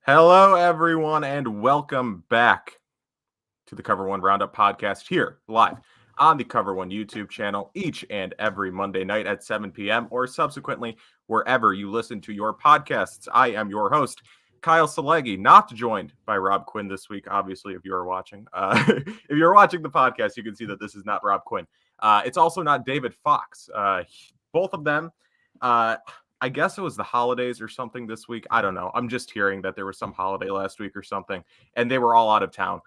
Hello, everyone, and welcome back to the Cover One Roundup podcast here live on the Cover One YouTube channel each and every Monday night at 7 p.m. or subsequently wherever you listen to your podcasts. I am your host, Kyle Silagyi, not joined by Rob Quinn this week. Obviously, if you're watching, if you're watching the podcast, you can see that this is not Rob Quinn. It's also not David Fox. Both of them. I guess it was the holidays or something this week. I don't know. I'm just hearing that there was some holiday last week or something, and they were all out of town.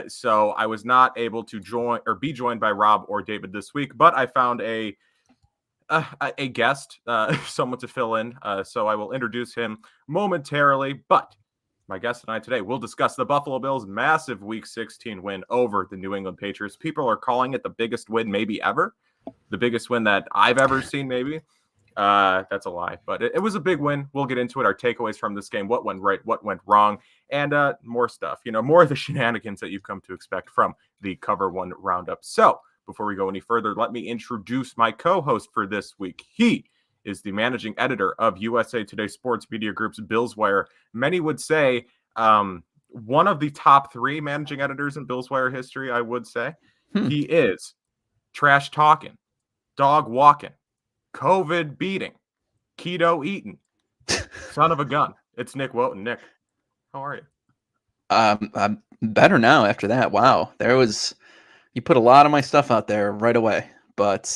So I was not able to be joined by Rob or David this week, but I found a guest, someone to fill in. So I will introduce him momentarily. But my guest and I today will discuss the Buffalo Bills' massive Week 16 win over the New England Patriots. People are calling it the biggest win maybe ever, the biggest win that I've ever seen maybe. That's a lie, but it was a big win. We'll get into it. Our takeaways from this game, what went right, what went wrong, and more stuff. More of the shenanigans that you've come to expect from the Cover One Roundup. So before we go any further, let me introduce my co-host for this week. He is the managing editor of USA Today Sports Media Group's BillsWire. Many would say one of the top 3 managing editors in BillsWire history, I would say. He is trash talking, dog walking, COVID beating, keto eating, son of a gun. It's Nick Wojton. Nick, how are you? I'm better now after that. Wow. You put a lot of my stuff out there right away, but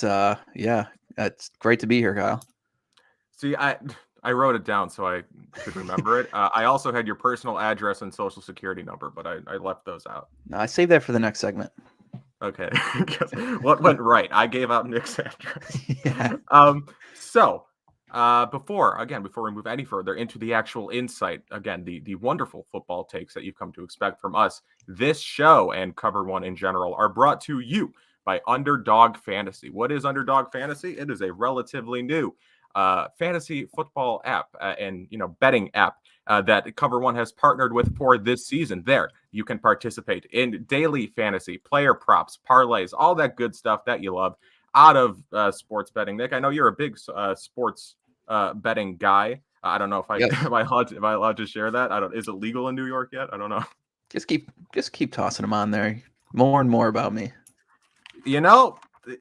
yeah, it's great to be here, Kyle. See, I wrote it down so I could remember it. I also had your personal address and social security number, but I left those out. I saved that for the next segment. Okay. What went right? I gave out Nick's address. Yeah. So before we move any further into the actual insight, again, the wonderful football takes that you've come to expect from us, this show and Cover One in general are brought to you by Underdog Fantasy. What is Underdog Fantasy? It is a relatively new fantasy football app and betting app that Cover One has partnered with for this season. There, you can participate in daily fantasy, player props, parlays, all that good stuff that you love out of sports betting. Nick, I know you're a big sports betting guy. I don't know if am I allowed to share that. Is it legal in New York yet? I don't know. Just keep tossing them on there. More and more about me.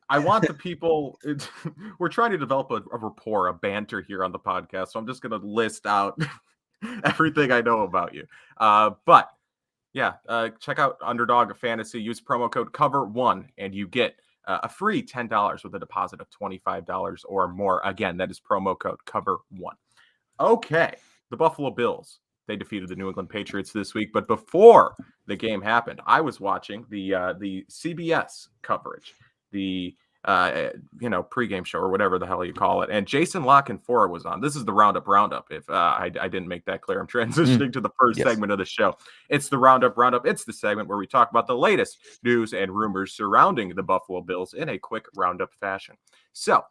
I want the people. We're trying to develop a rapport, a banter here on the podcast. So I'm just going to list out everything I know about you. But yeah, check out Underdog Fantasy. Use promo code COVER1 and you get a free $10 with a deposit of $25 or more. Again, that is promo code COVER1. Okay, the Buffalo Bills. They defeated the New England Patriots this week. But before the game happened, I was watching the CBS coverage, the pregame show or whatever the hell you call it. And Jason La Canfora was on. This is the Roundup. If I didn't make that clear, I'm transitioning to the first segment of the show. It's the Roundup. It's the segment where we talk about the latest news and rumors surrounding the Buffalo Bills in a quick Roundup fashion. So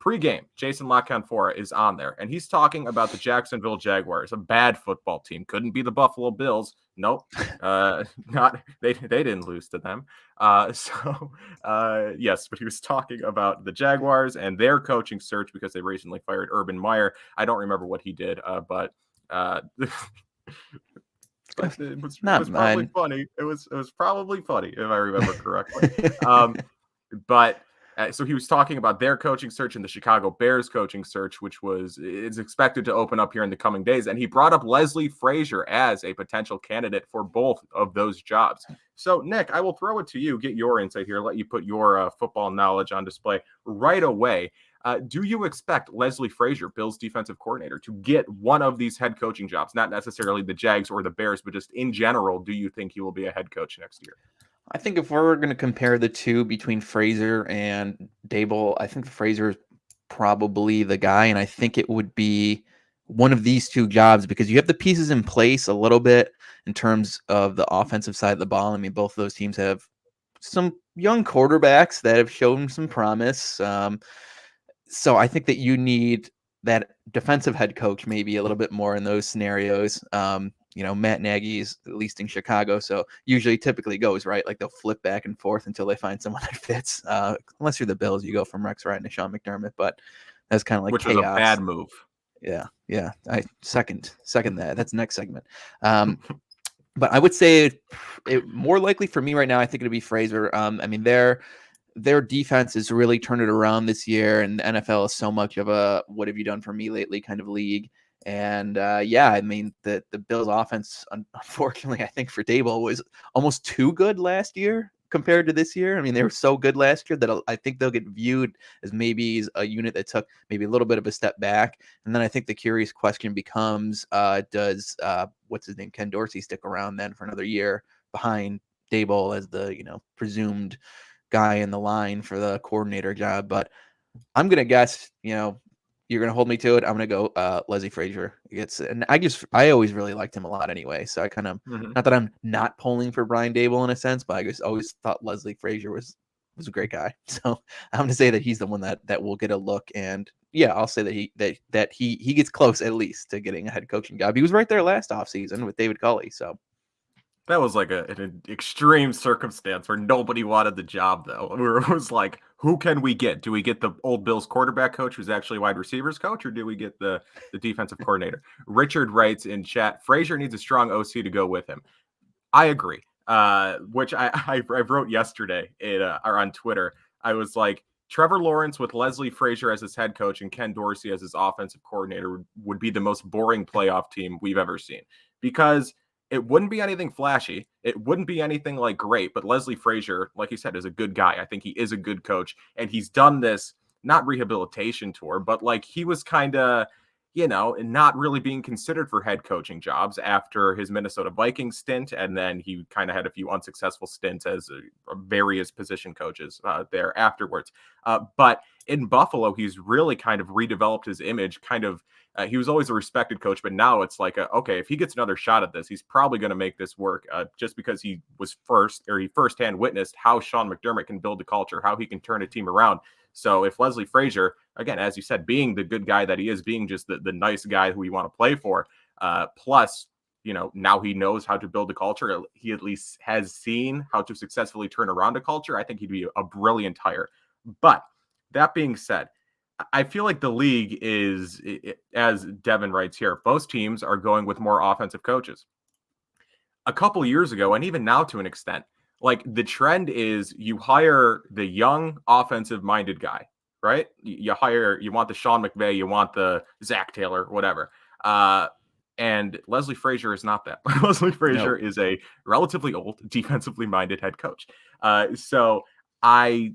pregame, Jason La Canfora is on there, and he's talking about the Jacksonville Jaguars, a bad football team. Couldn't be the Buffalo Bills. Nope, not they didn't lose to them. Yes, but he was talking about the Jaguars and their coaching search because they recently fired Urban Meyer. I don't remember what he did, but it was probably funny. It was probably funny if I remember correctly. So he was talking about their coaching search and the Chicago Bears coaching search, which is expected to open up here in the coming days. And he brought up Leslie Frazier as a potential candidate for both of those jobs. So, Nick, I will throw it to you, get your insight here, let you put your football knowledge on display right away. Do you expect Leslie Frazier, Bills defensive coordinator, to get one of these head coaching jobs? Not necessarily the Jags or the Bears, but just in general, do you think he will be a head coach next year? I think if we're going to compare the two between Frazier and Dable, I think Frazier is probably the guy, and I think it would be one of these two jobs because you have the pieces in place a little bit in terms of the offensive side of the ball. I mean, both of those teams have some young quarterbacks that have shown some promise. So I think that you need that defensive head coach maybe a little bit more in those scenarios. Matt Nagy's at least in Chicago, so usually typically goes right. Like they'll flip back and forth until they find someone that fits. Unless you're the Bills, you go from Rex Ryan to Sean McDermott, but that's kind of like which chaos. was a bad move. Yeah. I second that. That's the next segment. But I would say it more likely for me right now. I think it'd be Fraser. I mean, their defense has really turned it around this year, and the NFL is so much of a "what have you done for me lately" kind of league. And I mean, the Bills' offense, unfortunately, I think for Dable was almost too good last year compared to this year. I mean, they were so good last year that I think they'll get viewed as maybe a unit that took maybe a little bit of a step back. And then I think the curious question becomes, does what's his name, Ken Dorsey, stick around then for another year behind Dable as the presumed guy in the line for the coordinator job? But I'm gonna guess, you're gonna hold me to it. I'm gonna go Leslie Frazier. And I always really liked him a lot anyway. So I kind of not that I'm not pulling for Brian Dable in a sense, but I just always thought Leslie Frazier was a great guy. So I'm gonna say that he's the one that will get a look. And yeah, I'll say that he gets close at least to getting a head coaching job. He was right there last offseason with David Culley. So that was like an extreme circumstance where nobody wanted the job, though. Where it was like, who can we get? Do we get the old Bills quarterback coach who's actually wide receivers coach, or do we get the defensive coordinator? Richard writes in chat, Frazier needs a strong OC to go with him. I agree, which I wrote yesterday or on Twitter. I was like, Trevor Lawrence with Leslie Frazier as his head coach and Ken Dorsey as his offensive coordinator would be the most boring playoff team we've ever seen, because it wouldn't be anything flashy. It wouldn't be anything like great, but Leslie Frazier, like you said, is a good guy. I think he is a good coach, and he's done this, not rehabilitation tour, but like he was kind of, not really being considered for head coaching jobs after his Minnesota Vikings stint. And then he kind of had a few unsuccessful stints as various position coaches there afterwards. But in Buffalo, he's really kind of redeveloped his image. He was always a respected coach, but now it's like, okay, if he gets another shot at this, he's probably going to make this work, just because he firsthand witnessed how Sean McDermott can build a culture, how he can turn a team around. So if Leslie Frazier, again, as you said, being the good guy that he is, being just the nice guy who you want to play for, plus, now he knows how to build a culture. He at least has seen how to successfully turn around a culture. I think he'd be a brilliant hire. But that being said, I feel like the league is, as Devin writes here, most teams are going with more offensive coaches. A couple years ago, and even now to an extent, like the trend is you hire the young offensive-minded guy, right? You want the Sean McVay, you want the Zach Taylor, whatever. And Leslie Frazier is not that. Leslie Frazier is a relatively old, defensively-minded head coach. So I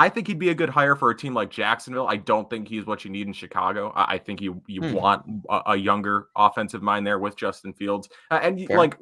think he'd be a good hire for a team like Jacksonville. I don't think he's what you need in Chicago. I think you want a younger offensive mind there with Justin Fields. Like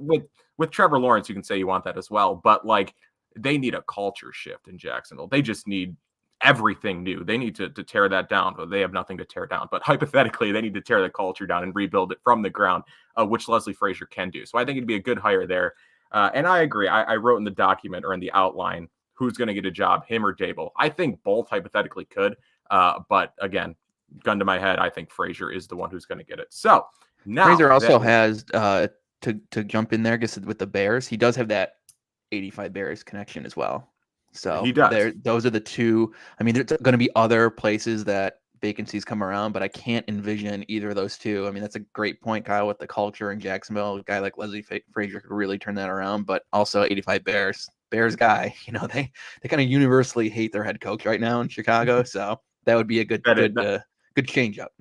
with Trevor Lawrence, you can say you want that as well. But like they need a culture shift in Jacksonville. They just need everything new. They need to tear that down. They have nothing to tear down. But hypothetically, they need to tear the culture down and rebuild it from the ground, which Leslie Frazier can do. So I think it'd be a good hire there. And I agree. I wrote in the document or in the outline who's going to get a job, him or Dable. I think both hypothetically could. But again, gun to my head, I think Frazier is the one who's going to get it. So now Frazier also has to jump in there, I guess, with the Bears. He does have that 85 Bears connection as well. So he does. Those are the two. I mean, there's going to be other places that vacancies come around, but I can't envision either of those two. I mean, that's a great point, Kyle, with the culture in Jacksonville. A guy like Leslie Frazier could really turn that around, but also 85 Bears guy, they kind of universally hate their head coach right now in Chicago. So that would be a good change up.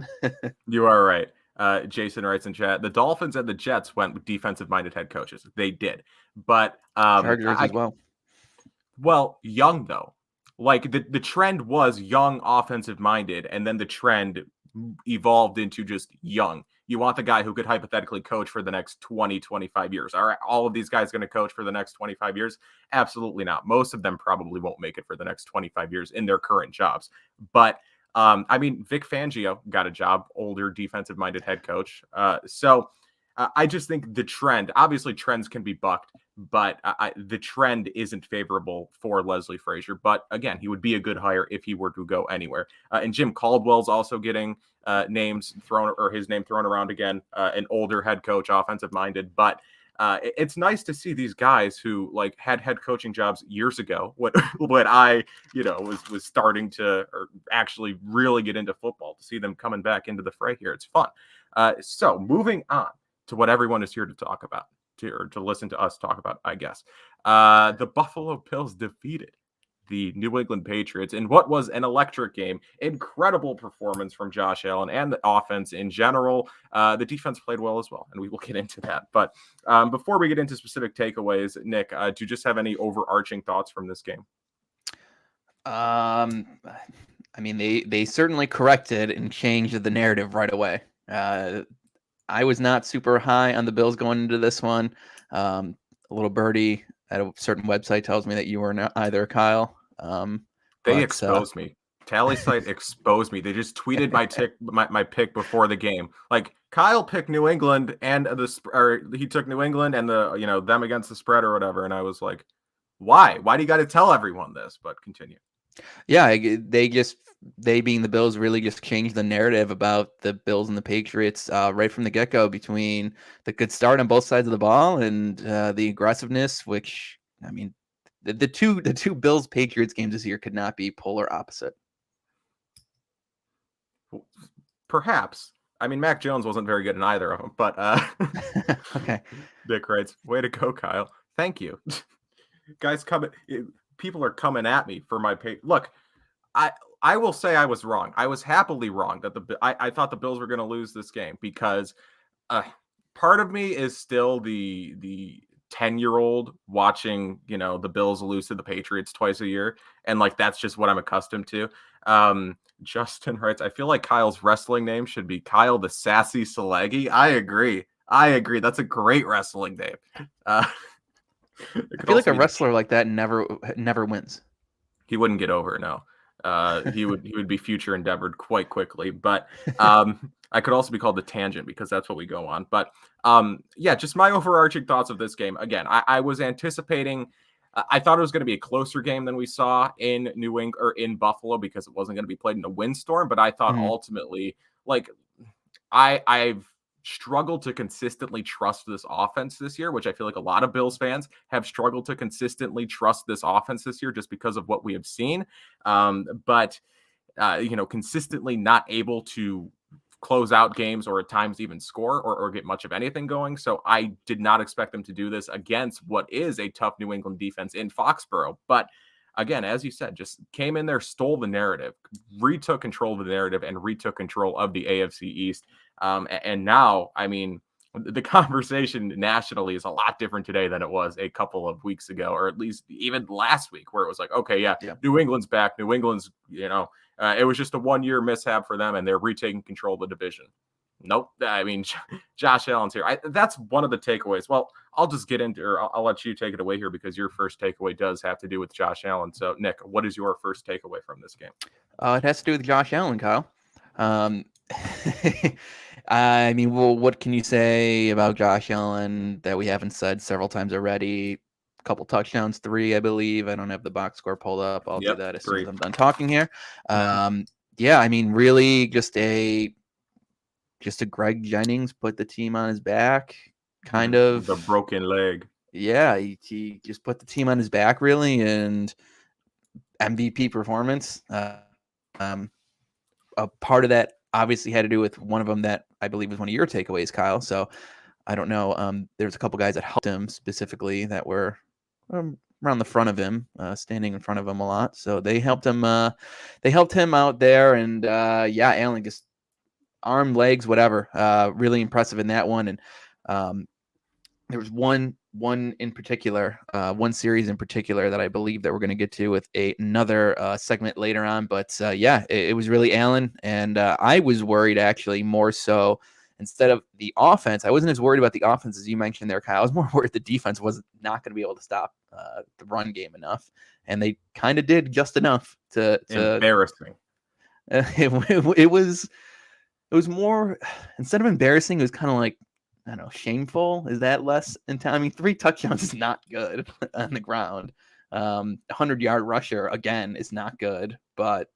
You are right. Jason writes in chat, the Dolphins and the Jets went with defensive-minded head coaches. They did. But Chargers as well. Well, young, though. Like, the trend was young, offensive-minded, and then the trend evolved into just young. You want the guy who could hypothetically coach for the next 20, 25 years. Are all of these guys going to coach for the next 25 years? Absolutely not. Most of them probably won't make it for the next 25 years in their current jobs. But I mean, Vic Fangio got a job, older defensive-minded head coach. So I just think the trend, obviously trends can be bucked, but the trend isn't favorable for Leslie Frazier. But again, he would be a good hire if he were to go anywhere. And Jim Caldwell's also getting his name thrown around again, an older head coach, offensive-minded. But It's nice to see these guys who like had head coaching jobs years ago when I was starting to or actually really get into football, to see them coming back into the fray here. It's fun. So moving on to what everyone is here to talk about, to listen to us talk about, I guess. The Buffalo Bills defeated the New England Patriots in what was an electric game. Incredible performance from Josh Allen and the offense in general. The defense played well as well, and we will get into that. But before we get into specific takeaways, Nick, do you just have any overarching thoughts from this game? I mean, they certainly corrected and changed the narrative right away. I was not super high on the Bills going into this one. A little birdie at a certain website tells me that you were not either, Kyle. They exposed me. Tally site exposed me. They just tweeted my pick before the game. Like, Kyle picked New England and he took New England and them against the spread or whatever. And I was like, why? Why do you got to tell everyone this? But continue. Yeah, they being the Bills really just changed the narrative about the Bills and the Patriots right from the get-go, between the good start on both sides of the ball and the aggressiveness, which, I mean, the two Bills Patriots games this year could not be polar opposite. Perhaps. I mean, Mac Jones wasn't very good in either of them, but okay. Dick writes, way to go, Kyle. Thank you. Guys, people are coming at me for my pay. Look, I will say I was wrong. I was happily wrong that I thought the Bills were going to lose this game, because part of me is still the 10-year-old watching, the Bills lose to the Patriots twice a year. And like, that's just what I'm accustomed to. Justin writes, I feel like Kyle's wrestling name should be Kyle the Sassy Silagyi. I agree. That's a great wrestling name. I feel like a wrestler like that never wins. He wouldn't get over, no. He would be future endeavored quite quickly. But I could also be called the Tangent, because that's what we go on. But just my overarching thoughts of this game. Again, I was anticipating. I thought it was going to be a closer game than we saw in New England or in Buffalo, because it wasn't going to be played in a windstorm. But I thought ultimately, like, I've struggled to consistently trust this offense this year, which I feel like a lot of Bills fans have struggled to consistently trust this offense this year, just because of what we have seen. But consistently not able to close out games, or at times even score or get much of anything going. So I did not expect them to do this against what is a tough New England defense in Foxborough. But again, as you said, just came in there, stole the narrative, retook control of the narrative, and retook control of the AFC East. And now, I mean, the conversation nationally is a lot different today than it was a couple of weeks ago, or at least even last week, where it was like, okay, yeah. New England's back. New England's, it was just a 1-year mishap for them, and they're retaking control of the division. Nope. I mean, Josh Allen's here. That's one of the takeaways. Well, I'll just get into, or I'll let you take it away here, because your first takeaway does have to do with Josh Allen. So, Nick, what is your first takeaway from this game? It has to do with Josh Allen, Kyle. I mean, well, what can you say about Josh Allen that we haven't said several times already? A couple touchdowns, 3, I believe. I don't have the box score pulled up. I'll do that as soon as I'm done talking here. I mean, really just a Greg Jennings put the team on his back, kind of. The broken leg. Yeah, he just put the team on his back, really, and MVP performance. A part of that obviously had to do with one of them that I believe was one of your takeaways, Kyle. So I don't know. There's a couple guys that helped him specifically that were around the front of him, standing in front of him a lot. So they helped him. They helped him out there, and Allen just arm, legs, whatever. Really impressive in that one. And there was one in particular, one series in particular that I believe that we're going to get to with another segment later on. But it was really Allen, and I was worried actually more so. Instead of the offense, I wasn't as worried about the offense as you mentioned there, Kyle. I was more worried the defense was not going to be able to stop the run game enough, and they kind of did just enough to embarrassing. It was more, instead of embarrassing, it was kind of like, I don't know, shameful. Is that less intense? I mean, 3 touchdowns is not good on the ground. 100-yard rusher again is not good, but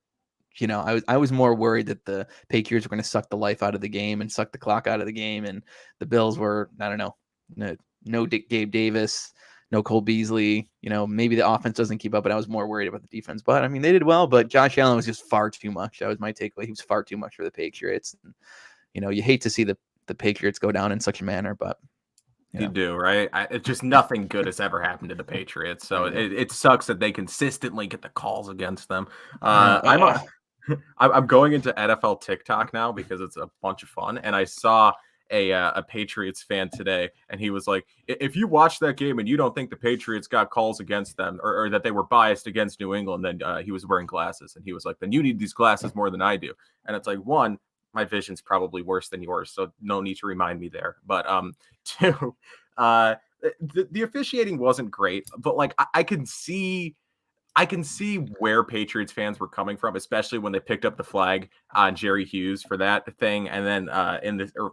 I was more worried that the Patriots were going to suck the life out of the game and suck the clock out of the game, and the Bills were, I don't know, no Gabe Davis, no Cole Beasley. Maybe the offense doesn't keep up, but I was more worried about the defense. But I mean, they did well, but Josh Allen was just far too much. That was my takeaway. He was far too much for the Patriots. You hate to see the Patriots go down in such a manner, but you do, right? It's just nothing good has ever happened to the Patriots. So it sucks that they consistently get the calls against them. I'm going into NFL TikTok now because it's a bunch of fun. And I saw a Patriots fan today, and he was like, if you watch that game and you don't think the Patriots got calls against them or that they were biased against New England, then he was wearing glasses. And he was like, then you need these glasses more than I do. And it's like, one, my vision's probably worse than yours, so no need to remind me there. But two, the officiating wasn't great, but like I can see where Patriots fans were coming from, especially when they picked up the flag on Jerry Hughes for that thing, and then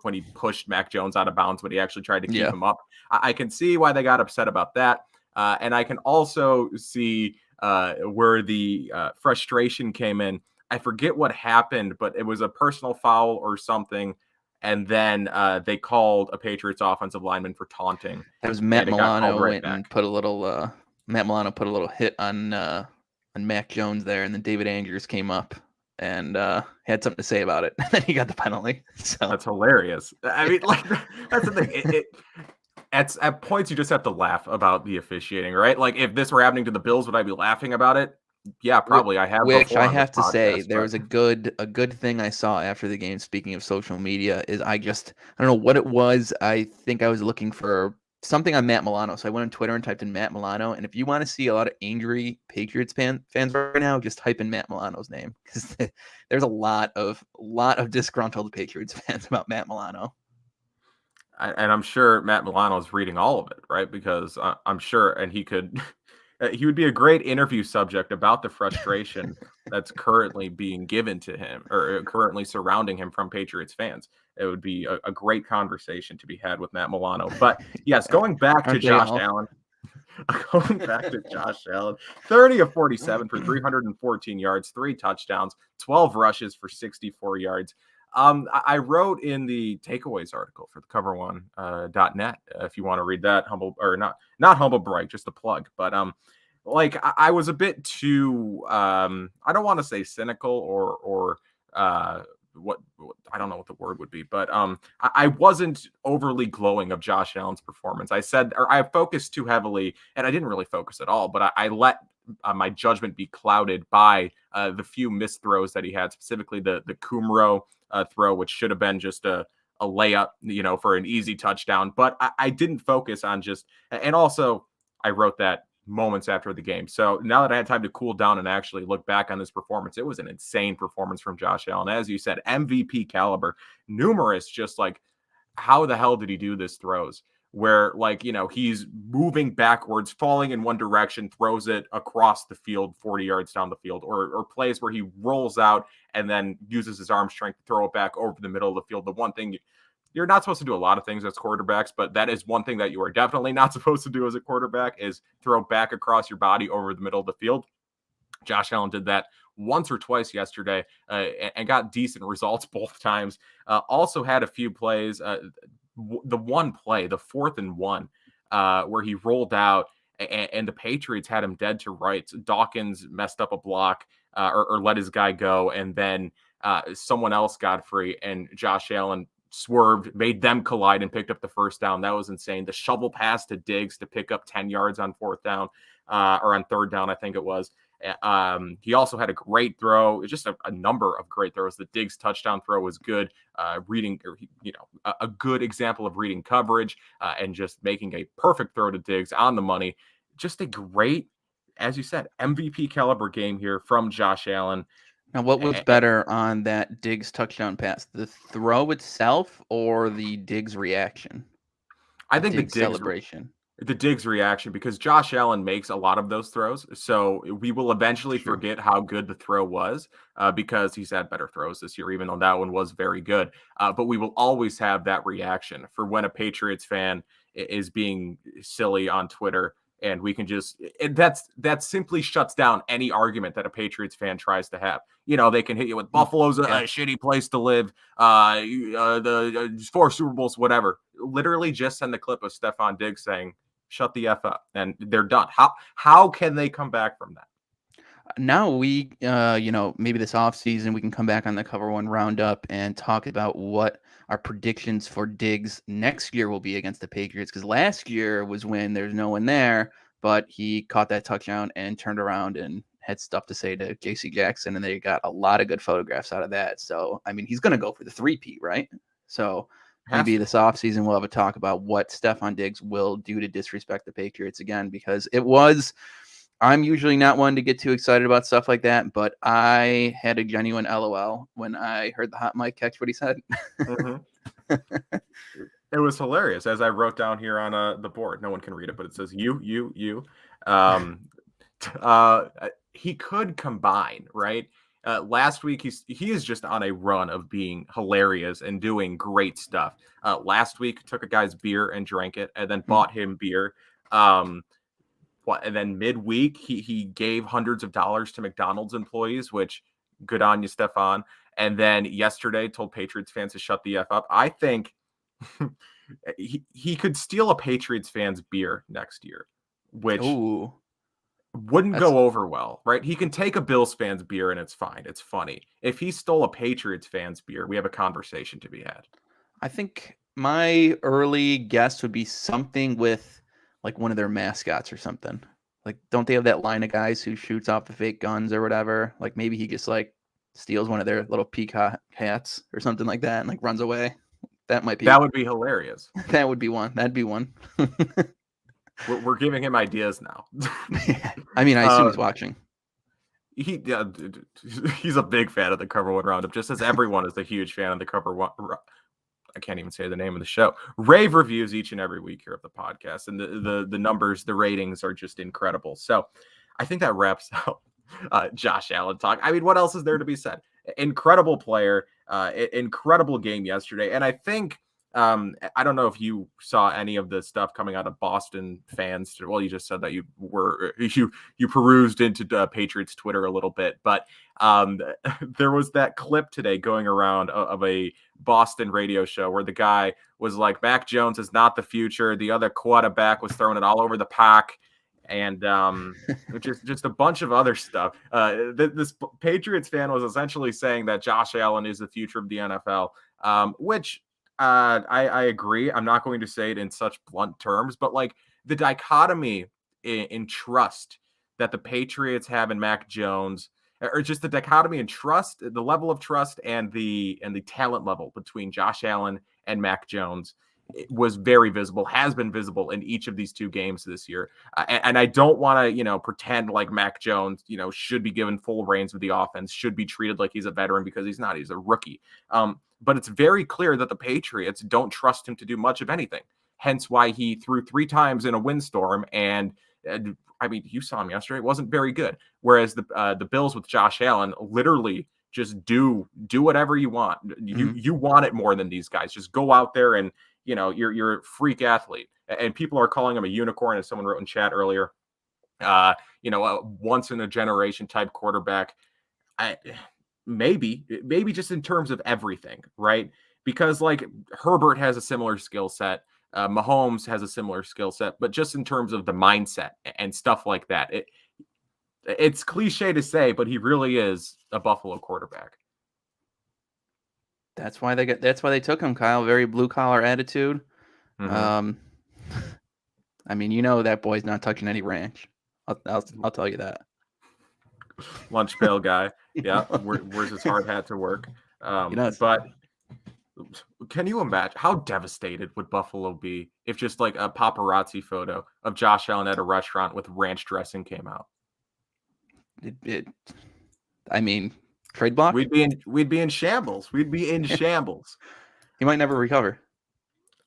when he pushed Mac Jones out of bounds when he actually tried to keep him up. I can see why they got upset about that, and I can also see where the frustration came in. I forget what happened, but it was a personal foul or something. And then they called a Patriots offensive lineman for taunting. That was Matt Milano went and put a little Matt Milano put a little hit on Mac Jones there, and then David Andrews came up and had something to say about it. And then he got the penalty. So that's hilarious. I mean, like that's the thing. At points you just have to laugh about the officiating, right? Like if this were happening to the Bills, would I be laughing about it? Yeah, probably. I have. Which I have to say, there was a good thing I saw after the game. Speaking of social media, is I don't know what it was. I think I was looking for something on Matt Milano, so I went on Twitter and typed in Matt Milano. And if you want to see a lot of angry Patriots fans right now, just type in Matt Milano's name, because there's a lot of disgruntled Patriots fans about Matt Milano. And I'm sure Matt Milano is reading all of it, right? Because I'm sure, and he could. He would be a great interview subject about the frustration that's currently being given to him or currently surrounding him from Patriots fans. It would be a great conversation to be had with Matt Milano. But yes, going back to Josh Allen, 30 of 47 for 314 yards, 3 touchdowns, 12 rushes for 64 yards. I wrote in the takeaways article for the cover1.net. If you want to read that, not humble brag, just a plug. But I was a bit too I don't want to say cynical or what I don't know what the word would be, but I wasn't overly glowing of Josh Allen's performance. I focused too heavily, and I didn't really focus at all, but I let my judgment be clouded by the few missed throws that he had, specifically the Kumro throw, which should have been just a layup, for an easy touchdown. But I didn't focus on and also I wrote that moments after the game. So now that I had time to cool down and actually look back on this performance, it was an insane performance from Josh Allen. As you said, MVP caliber, numerous, just like, how the hell did he do this throws? Where he's moving backwards, falling in one direction, throws it across the field, 40 yards down the field, or plays where he rolls out and then uses his arm strength to throw it back over the middle of the field. The one thing you're not supposed to do a lot of things as quarterbacks, but that is one thing that you are definitely not supposed to do as a quarterback is throw back across your body over the middle of the field. Josh Allen did that once or twice yesterday and got decent results both times. Also had a few plays. The one play, the 4th and 1, where he rolled out and the Patriots had him dead to rights. Dawkins messed up a block or let his guy go, and then someone else got free, and Josh Allen swerved, made them collide, and picked up the first down. That was insane. The shovel pass to Diggs to pick up 10 yards on 4th down or on 3rd down, I think it was. He also had a great throw. It's just a number of great throws. The Diggs touchdown throw was good. Reading, a good example of reading coverage and just making a perfect throw to Diggs on the money. Just a great, as you said, MVP caliber game here from Josh Allen. Now, what was better on that Diggs touchdown pass, the throw itself or the Diggs reaction? I think the Diggs celebration. The Diggs reaction, because Josh Allen makes a lot of those throws. So we will eventually forget how good the throw was because he's had better throws this year, even though that one was very good. But we will always have that reaction for when a Patriots fan is being silly on Twitter. And we can that simply shuts down any argument that a Patriots fan tries to have. They can hit you with Buffalo's a shitty place to live, the 4 Super Bowls, whatever. literally just send the clip of Stephon Diggs saying, "Shut the F up," and they're done. How can they come back from that? Now we, maybe this offseason we can come back on the Cover One Roundup and talk about what our predictions for Diggs next year will be against the Patriots. Because last year was when there's no one there, but he caught that touchdown and turned around and had stuff to say to J.C. Jackson, and they got a lot of good photographs out of that. So, I mean, he's going to go for the three-peat, right? So maybe this offseason we'll have a talk about what Stephon Diggs will do to disrespect the Patriots again, because I'm usually not one to get too excited about stuff like that, but I had a genuine LOL when I heard the hot mic catch what he said. Mm-hmm. It was hilarious, as I wrote down here on the board. No one can read it, but it says you. He could combine, right? Last week, he is just on a run of being hilarious and doing great stuff. Last week, took a guy's beer and drank it, and then bought him beer. And then midweek, he gave hundreds of dollars to McDonald's employees, which good on you, Stephon. And then yesterday told Patriots fans to shut the F up. I think he could steal a Patriots fan's beer next year, which wouldn't go over well, right? He can take a Bills fan's beer and it's fine. It's funny. If he stole a Patriots fan's beer, we have a conversation to be had. I think my early guess would be something with like one of their mascots or something. Like, don't they have that line of guys who shoots off the fake guns or whatever? Like, maybe he just like steals one of their little peacock hats or something like that and like runs away. That would be hilarious. That would be one. That'd be one. We're giving him ideas now. I mean, I assume he's watching. He's a big fan of the Cover One Roundup, just as everyone is a huge fan of the Cover One. I can't even say the name of the show. Rave reviews each and every week here of the podcast, and the numbers, the ratings are just incredible. So I think that wraps up Josh Allen talk. I mean, what else is there to be said? Incredible player, incredible game yesterday, and I think I don't know if you saw any of the stuff coming out of Boston fans. Well, you just said that you perused into Patriots Twitter a little bit, but there was that clip today going around of a Boston radio show where the guy was like, Mac Jones is not the future. The other quarterback was throwing it all over the park. And just a bunch of other stuff. This Patriots fan was essentially saying that Josh Allen is the future of the NFL, which I agree. I'm not going to say it in such blunt terms, but like the dichotomy in trust that the Patriots have in Mac Jones, or just the dichotomy in trust, the level of trust and the talent level between Josh Allen and Mac Jones, it was very visible, has been visible in each of these two games this year. And I don't want to, pretend like Mac Jones, should be given full reins of the offense, should be treated like he's a veteran, because he's not. He's a rookie. But it's very clear that the Patriots don't trust him to do much of anything. Hence why he threw 3 times in a windstorm. And I mean, you saw him yesterday. It wasn't very good. Whereas the Bills with Josh Allen literally just do whatever you want. You want it more than these guys. Just go out there and, you're a freak athlete. And people are calling him a unicorn, as someone wrote in chat earlier. A once in a generation type quarterback. Maybe just in terms of everything, right? Because like Herbert has a similar skill set. Mahomes has a similar skill set, but just in terms of the mindset and stuff like that, it's cliche to say, but he really is a Buffalo quarterback. That's why they took him, Kyle. Very blue collar attitude. Mm-hmm. I mean, that boy's not touching any ranch. I'll tell you that. Lunch pail guy. Yeah, where's his hard hat to work? But can you imagine how devastated would Buffalo be if just like a paparazzi photo of Josh Allen at a restaurant with ranch dressing came out? I mean, trade block. We'd be in shambles. We'd be in shambles. He might never recover.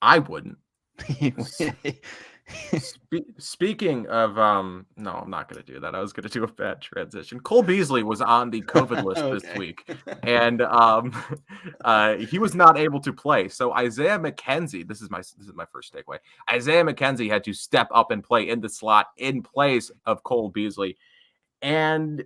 I wouldn't. Speaking of, no, I'm not going to do that. I was going to do a bad transition. Cole Beasley was on the COVID list this week, and he was not able to play. So Isaiah McKenzie, this is my first takeaway. Isaiah McKenzie had to step up and play in the slot in place of Cole Beasley. And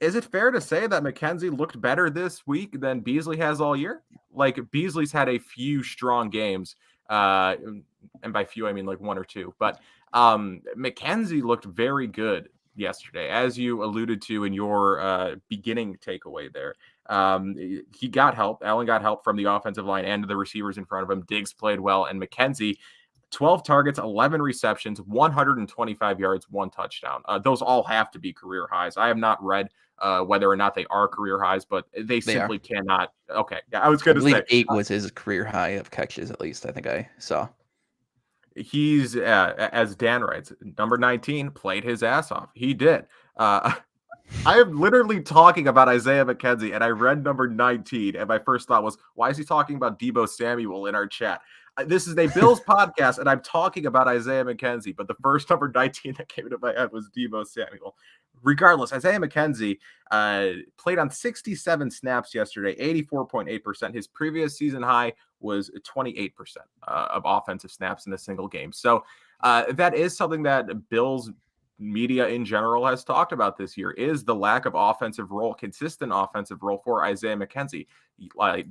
is it fair to say that McKenzie looked better this week than Beasley has all year? Like, Beasley's had a few strong games. And by few, I mean like one or two. But McKenzie looked very good yesterday, as you alluded to in your beginning takeaway there. He got help. Allen got help from the offensive line and the receivers in front of him. Diggs played well, and McKenzie, 12 targets, 11 receptions, 125 yards, 1 touchdown. Those all have to be career highs. I have not read whether or not they are career highs, but they simply cannot. Okay, I was going to say 8 was his career high of catches, at least I think I saw. He's, as Dan writes, number 19 played his ass off. He did. I am literally talking about Isaiah McKenzie, and I read number 19, and my first thought was, why is he talking about Deebo Samuel in our chat? This is a Bills podcast, and I'm talking about Isaiah McKenzie, but the first number 19 that came into my head was Deebo Samuel. Regardless, Isaiah McKenzie played on 67 snaps yesterday, 84.8%. His previous season high was 28% of offensive snaps in a single game. So that is something that Bills media in general has talked about this year, is the lack of consistent offensive role for Isaiah McKenzie.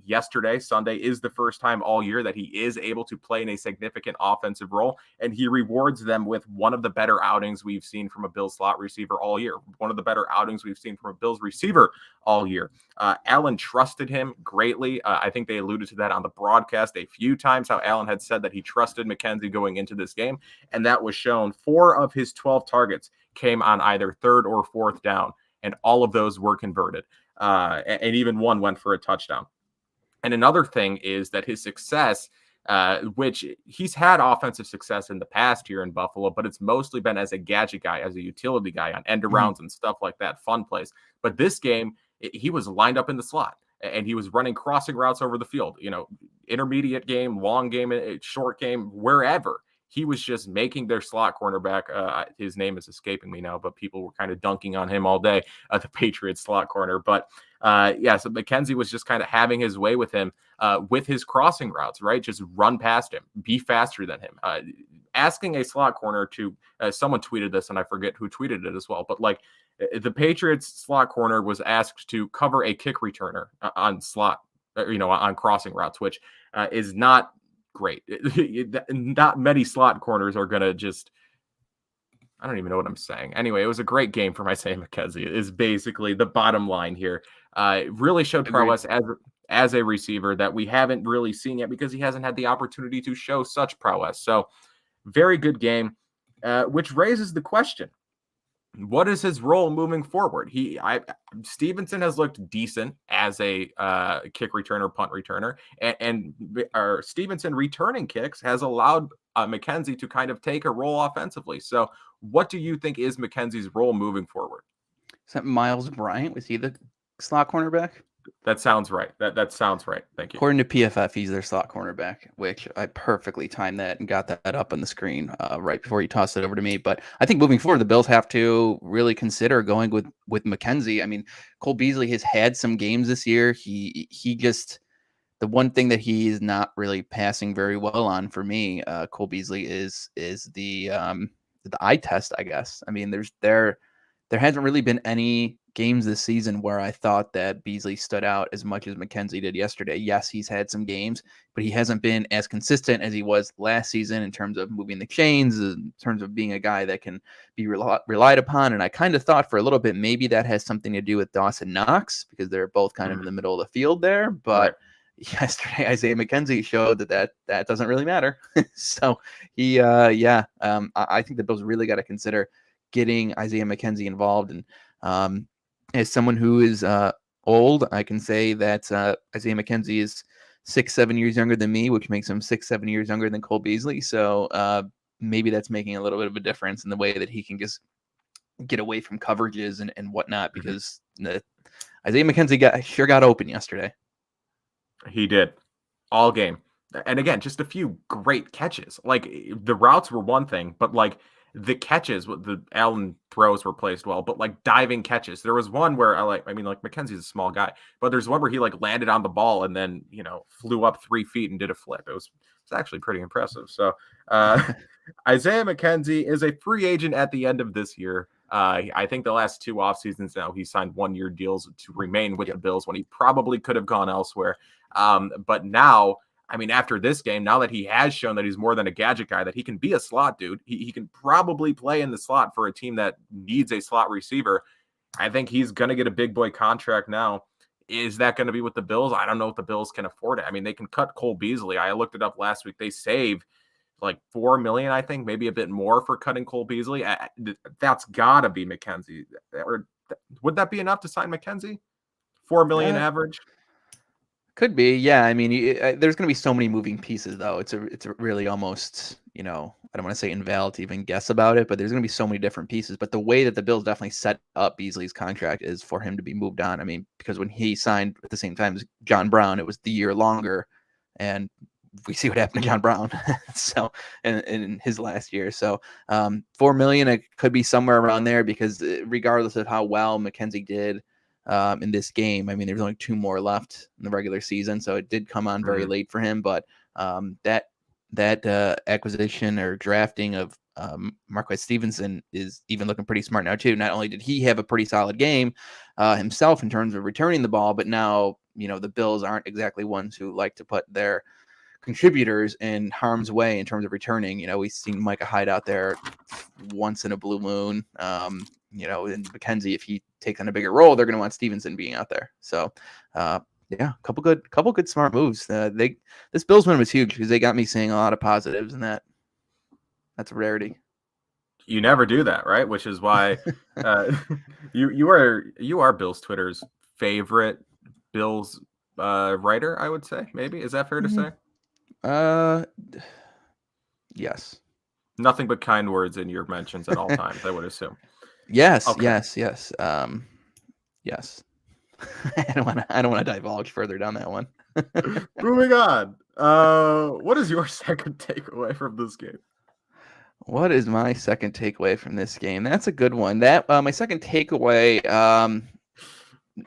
Yesterday, Sunday, is the first time all year that he is able to play in a significant offensive role, and he rewards them with one of the better outings we've seen from a Bills slot receiver all year, one of the better outings we've seen from a Bills receiver all year. Allen trusted him greatly. I think they alluded to that on the broadcast a few times, how Allen had said that he trusted McKenzie going into this game, and that was shown. 4 of his 12 targets came on either third or fourth down, and all of those were converted. And even one went for a touchdown. And another thing is that his success, which he's had offensive success in the past here in Buffalo, but it's mostly been as a gadget guy, as a utility guy on end arounds and stuff like that, fun plays. But this game, he was lined up in the slot, and he was running crossing routes over the field, intermediate game, long game, short game, wherever. He was just making their slot cornerback. His name is escaping me now, but people were kind of dunking on him all day at the Patriots slot corner. But so McKenzie was just kind of having his way with him with his crossing routes, right? Just run past him, be faster than him. Asking a slot corner to, someone tweeted this, and I forget who tweeted it as well, but like the Patriots slot corner was asked to cover a kick returner on slot, on crossing routes, which is not great. Not many slot corners are going to just, I don't even know what I'm saying. Anyway, it was a great game for Isaiah McKenzie is basically the bottom line here. Really showed prowess as a receiver that we haven't really seen yet because he hasn't had the opportunity to show such prowess. So very good game, which raises the question, what is his role moving forward? Stevenson has looked decent as a kick returner, punt returner, and Stevenson returning kicks has allowed McKenzie to kind of take a role offensively. So what do you think is McKenzie's role moving forward? Is that Miles Bryant? Was he the slot cornerback? That sounds right. That sounds right. Thank you. According to PFF, he's their slot cornerback, which I perfectly timed that and got that up on the screen right before you tossed it over to me. But I think moving forward, the Bills have to really consider going with McKenzie. I mean, Cole Beasley has had some games this year. He just, the one thing that he is not really passing very well on for me, Cole Beasley, is the eye test, I guess. I mean, there hasn't really been any games this season where I thought that Beasley stood out as much as McKenzie did yesterday. Yes, he's had some games, but he hasn't been as consistent as he was last season in terms of moving the chains, in terms of being a guy that can be relied upon. And I kind of thought for a little bit, maybe that has something to do with Dawson Knox because they're both kind of in the middle of the field there. But yesterday, Isaiah McKenzie showed that doesn't really matter. So I think the Bills really got to consider getting Isaiah McKenzie involved. And as someone who is old, I can say that Isaiah McKenzie is 6-7 years younger than me, which makes him 6-7 years younger than Cole Beasley. So maybe that's making a little bit of a difference in the way that he can just get away from coverages and whatnot, because Isaiah McKenzie sure got open yesterday. He did all game. And again, just a few great catches. Like the routes were one thing, but like the catches, the Allen throws were placed well, but like diving catches. There was one where McKenzie's a small guy, but there's one where he like landed on the ball and then, flew up 3 feet and did a flip. It's actually pretty impressive. So Isaiah McKenzie is a free agent at the end of this year. I think the last 2 off seasons now, he signed 1-year deals to remain with the Bills when he probably could have gone elsewhere. But now I mean, after this game, now that he has shown that he's more than a gadget guy, that he can be a slot dude, he can probably play in the slot for a team that needs a slot receiver. I think he's going to get a big boy contract now. Is that going to be with the Bills? I don't know if the Bills can afford it. I mean, they can cut Cole Beasley. I looked it up last week. They save like $4 million, I think, maybe a bit more for cutting Cole Beasley. That's got to be McKenzie. Or would that be enough to sign McKenzie? $4 million average? Could be, yeah. I mean, there's going to be so many moving pieces, though. It's a really almost, I don't want to say invalid to even guess about it, but there's going to be so many different pieces. But the way that the Bills definitely set up Beasley's contract is for him to be moved on. I mean, because when he signed at the same time as John Brown, it was the year longer, and we see what happened to John Brown. So in his last year, so $4 million, it could be somewhere around there, because regardless of how well McKenzie did in this game, I mean, there's only 2 more left in the regular season, so it did come on very late for him. But that acquisition or drafting of Marquez Stevenson is even looking pretty smart now too. Not only did he have a pretty solid game himself in terms of returning the ball, but now the Bills aren't exactly ones who like to put their contributors in harm's way in terms of returning. We've seen Micah Hyde out there once in a blue moon. And McKenzie, if he takes on a bigger role, they're going to want Stevenson being out there. So, yeah, couple good smart moves. This Bills win was huge because they got me seeing a lot of positives, and that's a rarity. You never do that, right? Which is why you are Bills Twitter's favorite Bills writer, I would say. Maybe, is that fair to say? Yes. Nothing but kind words in your mentions at all times, I would assume. Yes, okay. yes. Yes. I don't want to divulge further down that one. Moving on. What is your second takeaway from this game? What is my second takeaway from this game? That's a good one. That my second takeaway.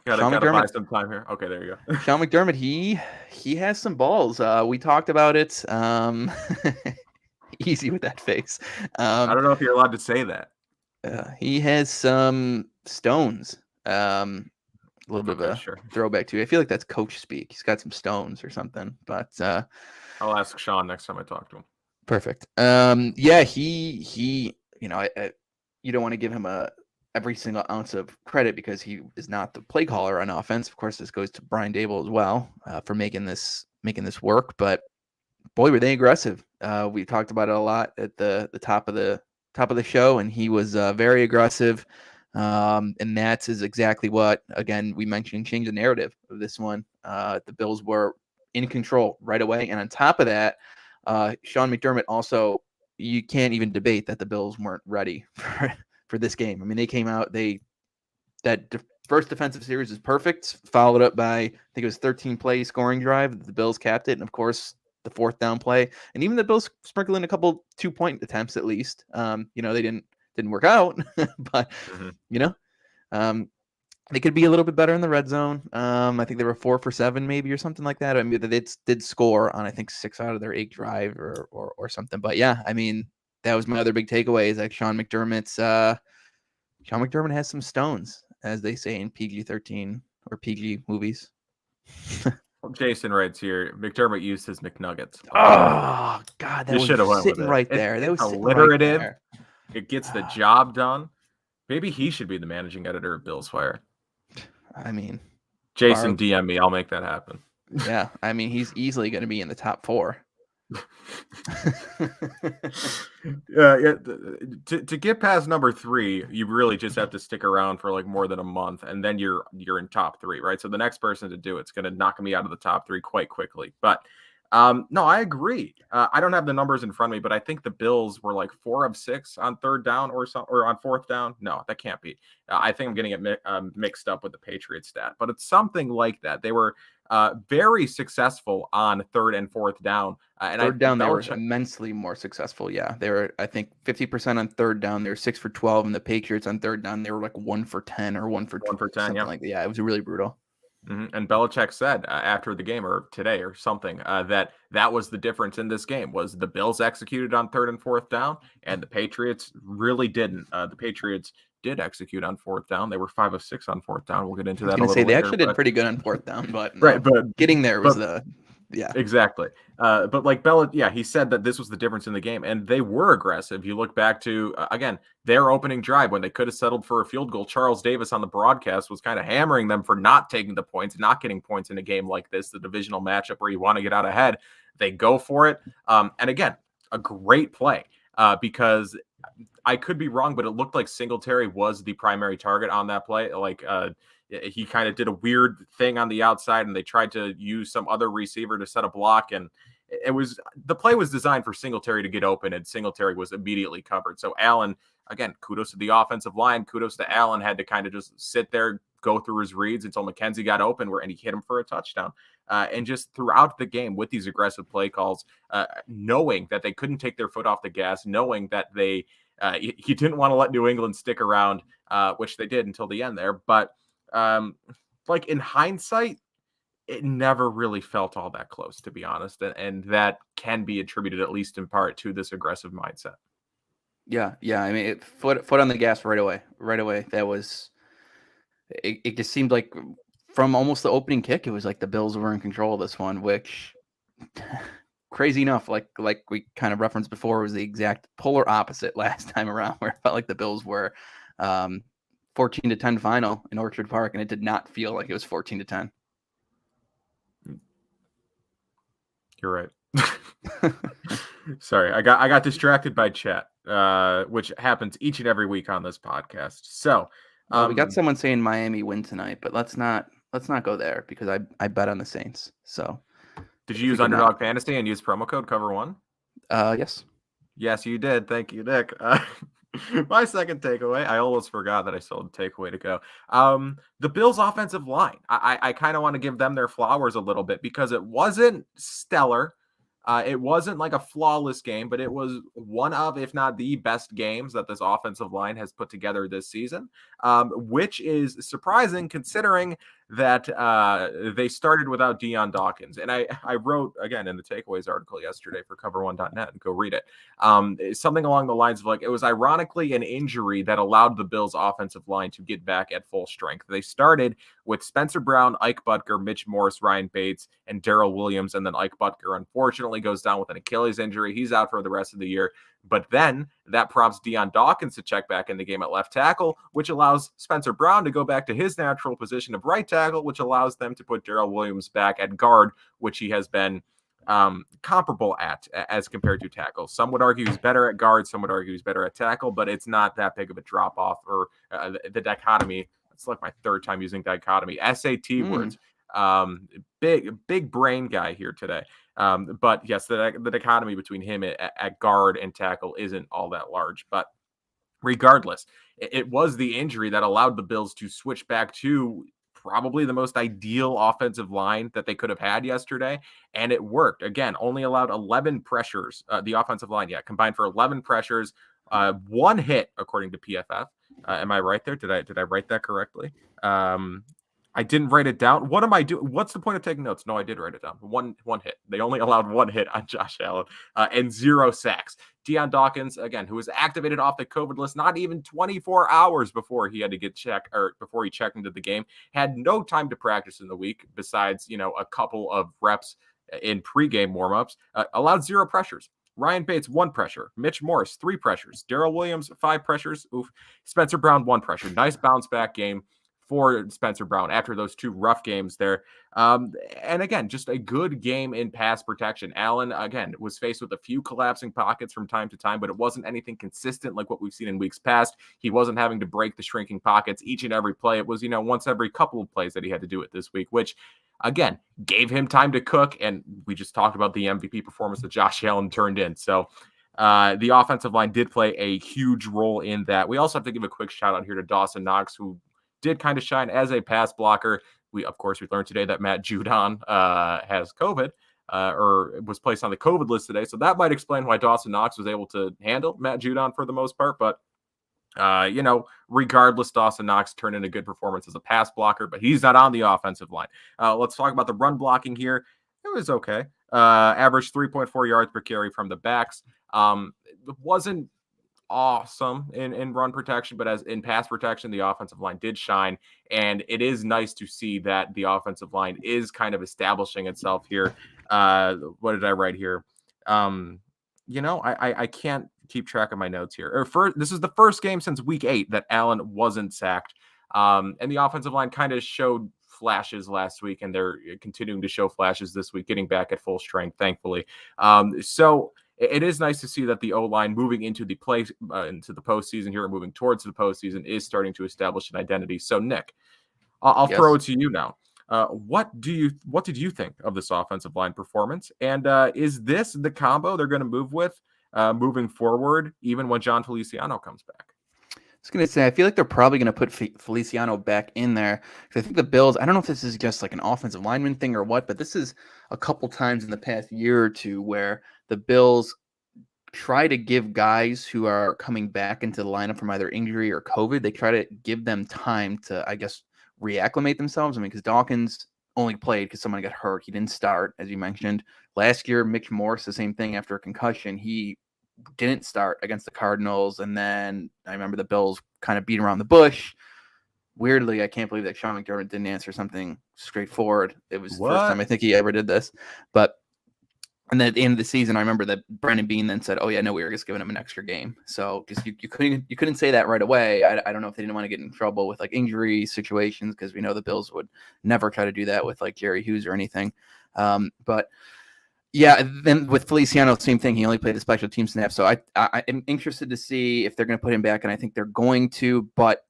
Gotta buy some time here. Okay, there you go. Sean McDermott, he has some balls. We talked about it. Easy with that face. I don't know if you're allowed to say that. He has some stones. A little bit of a throwback to. I feel like that's coach speak. He's got some stones or something. But I'll ask Sean next time I talk to him. Perfect. Yeah, he. You don't want to give him every single ounce of credit because he is not the play caller on offense. Of course, this goes to Brian Daboll as well for making this work. But boy, were they aggressive. We talked about it a lot at the top of the show, and he was very aggressive. And that is exactly what, again, we mentioned, change the narrative of this one. The Bills were in control right away. And on top of that, Sean McDermott also, you can't even debate that the Bills weren't ready for this game. I mean, they came out, first defensive series is perfect, followed up by, I think it was 13-play scoring drive. The Bills capped it. And of course, the 4th down play, and even the Bills sprinkle in a couple 2-point attempts at least. They didn't work out, but they could be a little bit better in the red zone. I think they were 4 for 7 maybe or something like that. I mean, they did score on, I think, 6 out of their 8 drive or something. But yeah, I mean, that was my other big takeaway, is like Sean McDermott has some stones, as they say in PG-13 or PG movies. Jason writes here, McDermott used his McNuggets. Oh God, that was sitting right there. That was alliterative. Right there. It gets the job done. Maybe he should be the managing editor of BillsWire. I mean, Jason, DM me. I'll make that happen. Yeah, I mean, he's easily going to be in the top 4. To get past number 3, you really just have to stick around for like more than a month, and then you're in top 3, right? So the next person to do it's going to knock me out of the top 3 quite quickly. But no, I agree. I don't have the numbers in front of me, but I think the Bills were like 4 of 6 on 3rd down or on 4th down. No, that can't be. I think I'm getting it mixed up with the Patriots stat, but it's something like that. They were very successful on 3rd and 4th down. And 3rd down, they were immensely more successful. Yeah, they were, I think, 50% on 3rd down. They were 6 for 12, and the Patriots on 3rd down, they were like 1 for 10 or 1 for 10, something like that. Yeah, it was really brutal. Mm-hmm. And Belichick said after the game, or today or something, that was the difference in this game, was the Bills executed on 3rd and 4th down, and the Patriots really didn't. The Patriots did execute on 4th down. They were 5 of 6 on 4th down. We'll get into that a little later. They actually did pretty good on 4th down, but right, but getting there was the Yeah. Exactly. But like Bella, yeah, he said that this was the difference in the game, and they were aggressive. You look back to, again, their opening drive when they could have settled for a field goal. Charles Davis on the broadcast was kind of hammering them for not taking the points, not getting points in a game like this, the divisional matchup where you want to get out ahead. They go for it. And again, a great play because I could be wrong, but it looked like Singletary was the primary target on that play. Like, he kind of did a weird thing on the outside, and they tried to use some other receiver to set a block. And the play was designed for Singletary to get open, and Singletary was immediately covered. So Allen, again, kudos to the offensive line. Kudos to Allen, had to kind of just sit there, go through his reads until McKenzie got open, and he hit him for a touchdown. And just throughout the game with these aggressive play calls, knowing that they couldn't take their foot off the gas, knowing that he didn't want to let New England stick around, which they did until the end there. But like in hindsight, it never really felt all that close, to be honest. And that can be attributed, at least in part, to this aggressive mindset. Yeah. I mean, foot on the gas right away. That was, it just seemed like from almost the opening kick, it was like the Bills were in control of this one, which crazy enough, like we kind of referenced before, was the exact polar opposite last time around, where it felt like the Bills were 14-10 final in Orchard Park, and it did not feel like it was 14-10. You're right. Sorry, I got distracted by chat, which happens each and every week on this podcast. So we got someone saying Miami win tonight, but let's not go there because I bet on the Saints. So did you use Underdog Fantasy and use promo code Cover1? Yes, you did. Thank you, Nick. My second takeaway, I almost forgot that I still had a takeaway to go. The Bills' offensive line. I kind of want to give them their flowers a little bit because it wasn't stellar. It wasn't like a flawless game, but it was one of, if not the best games that this offensive line has put together this season, which is surprising considering that they started without Deion Dawkins. And I wrote, again, in the takeaways article yesterday for cover1.net, and go read it, something along the lines of like, it was ironically an injury that allowed the Bills' offensive line to get back at full strength. They started with Spencer Brown, Ike Butker, Mitch Morse, Ryan Bates, and Darrell Williams, and then Ike Butker unfortunately goes down with an Achilles injury. He's out for the rest of the year. But then that prompts Deion Dawkins to check back in the game at left tackle, which allows Spencer Brown to go back to his natural position of right tackle, which allows them to put Darrell Williams back at guard, which he has been comparable at as compared to tackle. Some would argue he's better at guard. Some would argue he's better at tackle, but it's not that big of a drop off or the dichotomy. It's like my third time using dichotomy. SAT words. Big brain guy here today. But yes, the dichotomy between him at guard and tackle isn't all that large. But regardless, it was the injury that allowed the Bills to switch back to probably the most ideal offensive line that they could have had yesterday. And it worked. Again, only allowed 11 pressures. The offensive line, combined for 11 pressures, one hit, according to PFF. Am I right there? Did I write that correctly? I didn't write it down. What am I doing? What's the point of taking notes? No, I did write it down. One hit. They only allowed one hit on Josh Allen and 0 sacks. Deion Dawkins, again, who was activated off the COVID list not even 24 hours before he had to get checked, or before he checked into the game, had no time to practice in the week besides, a couple of reps in pregame warmups, allowed 0 pressures. Ryan Bates, 1 pressure. Mitch Morse, 3 pressures. Darrell Williams, 5 pressures. Oof. Spencer Brown, 1 pressure. Nice bounce back game for Spencer Brown after those 2 rough games there. And again, just a good game in pass protection. Allen, again, was faced with a few collapsing pockets from time to time, but it wasn't anything consistent like what we've seen in weeks past. He wasn't having to break the shrinking pockets each and every play. It was, once every couple of plays that he had to do it this week, which, again, gave him time to cook. And we just talked about the MVP performance that Josh Allen turned in. So the offensive line did play a huge role in that. We also have to give a quick shout out here to Dawson Knox, who did kind of shine as a pass blocker. We learned today that Matt Judon has COVID or was placed on the COVID list today. So that might explain why Dawson Knox was able to handle Matt Judon for the most part. But, regardless, Dawson Knox turned in a good performance as a pass blocker, but he's not on the offensive line. Let's talk about the run blocking here. It was okay. Averaged 3.4 yards per carry from the backs. It wasn't awesome in run protection, but as in pass protection, the offensive line did shine. And it is nice to see that the offensive line is kind of establishing itself here. What did I write here? I can't keep track of my notes here. This is the first game since week 8 that Allen wasn't sacked. And the offensive line kind of showed flashes last week, and they're continuing to show flashes this week, getting back at full strength, thankfully. So it is nice to see that the O-line moving into the postseason here, moving towards the postseason, is starting to establish an identity. So, Nick, I'll throw it to you now. What did you think of this offensive line performance? And is this the combo they're going to move with moving forward, even when John Feliciano comes back? I was going to say, I feel like they're probably going to put Feliciano back in there, because I think the Bills, I don't know if this is just like an offensive lineman thing or what, but this is a couple times in the past year or two where the Bills try to give guys who are coming back into the lineup from either injury or COVID, they try to give them time to, I guess, reacclimate themselves. I mean, because Dawkins only played because someone got hurt. He didn't start, as you mentioned. Last year, Mitch Morse, the same thing after a concussion. He didn't start against the Cardinals, and then I remember the Bills kind of beat around the bush. Weirdly, I can't believe that Sean McDermott didn't answer something straightforward. It was the first time I think he ever did this. And then at the end of the season, I remember that Brandon Beane then said, "Oh yeah, no, we were just giving him an extra game." So because you couldn't say that right away. I don't know if they didn't want to get in trouble with like injury situations, because we know the Bills would never try to do that with like Jerry Hughes or anything. But yeah, then with Feliciano, same thing. He only played a special team snap. So I am interested to see if they're going to put him back, and I think they're going to. But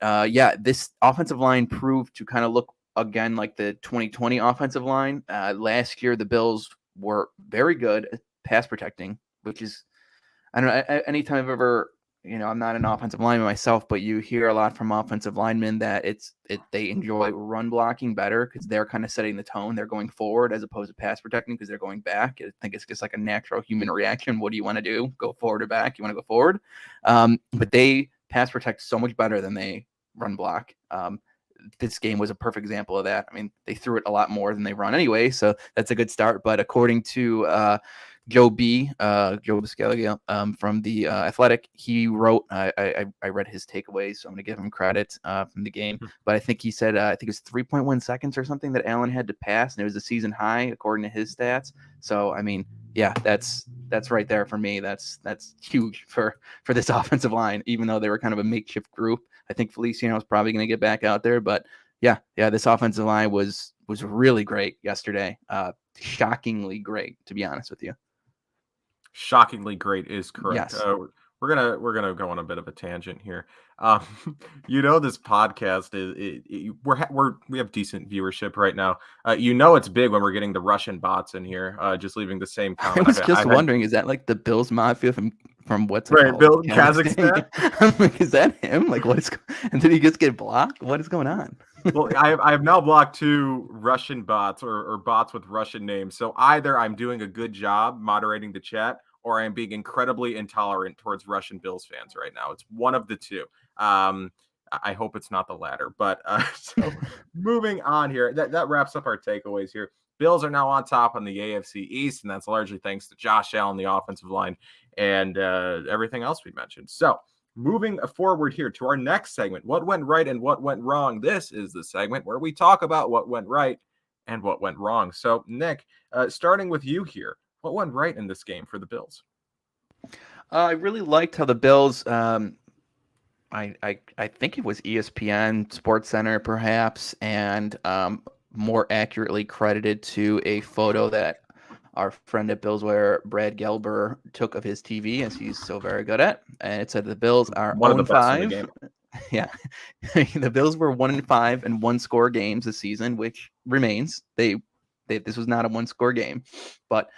this offensive line proved to kind of look again like the 2020 offensive line. Last year, the Bills were very good at pass protecting, which is, I don't know, anytime I've ever, I'm not an offensive lineman myself, but you hear a lot from offensive linemen that they enjoy run blocking better because they're kind of setting the tone. They're going forward as opposed to pass protecting because they're going back. I think it's just like a natural human reaction. What do you want to do? Go forward or back? You want to go forward. But they pass protect so much better than they run block. This game was a perfect example of that. I mean, they threw it a lot more than they run anyway, so that's a good start. But according to Joe Biscaglia from the Athletic, he wrote, I read his takeaways, so I'm going to give him credit from the game. But I think he said, I think it was 3.1 seconds or something that Allen had to pass, and it was a season high according to his stats. So, I mean, yeah, that's right there for me. That's huge for this offensive line, even though they were kind of a makeshift group. I think Feliciano is probably going to get back out there, but yeah, this offensive line was really great yesterday. Shockingly great, to be honest with you. Shockingly great is correct. Yes. We're gonna go on a bit of a tangent here. This podcast we have decent viewership right now. It's big when we're getting the Russian bots in here. Just leaving the same comment. I was just wondering, is that like the Bills Mafia from what's it called? Bill Kazakhstan? I'm like, is that him? Like, and did he just get blocked? What is going on? Well, I have now blocked 2 Russian bots or bots with Russian names. So either I'm doing a good job moderating the chat, or I'm being incredibly intolerant towards Russian Bills fans right now. It's one of the two. I hope it's not the latter. But so moving on here, that wraps up our takeaways here. Bills are now on top on the AFC East, and that's largely thanks to Josh Allen, the offensive line, and everything else we mentioned. So moving forward here to our next segment, what went right and what went wrong. This is the segment where we talk about what went right and what went wrong. So, Nick, starting with you here, what went right in this game for the Bills? I really liked how the Bills, I think it was ESPN, Sports Center perhaps, and more accurately credited to a photo that our friend at BillsWire, Brad Gelber, took of his TV, as he's so very good at. And it said the Bills are 1-5. Yeah. The Bills were 1-5 in 1-score games this season, which remains. This was not a 1-score game. But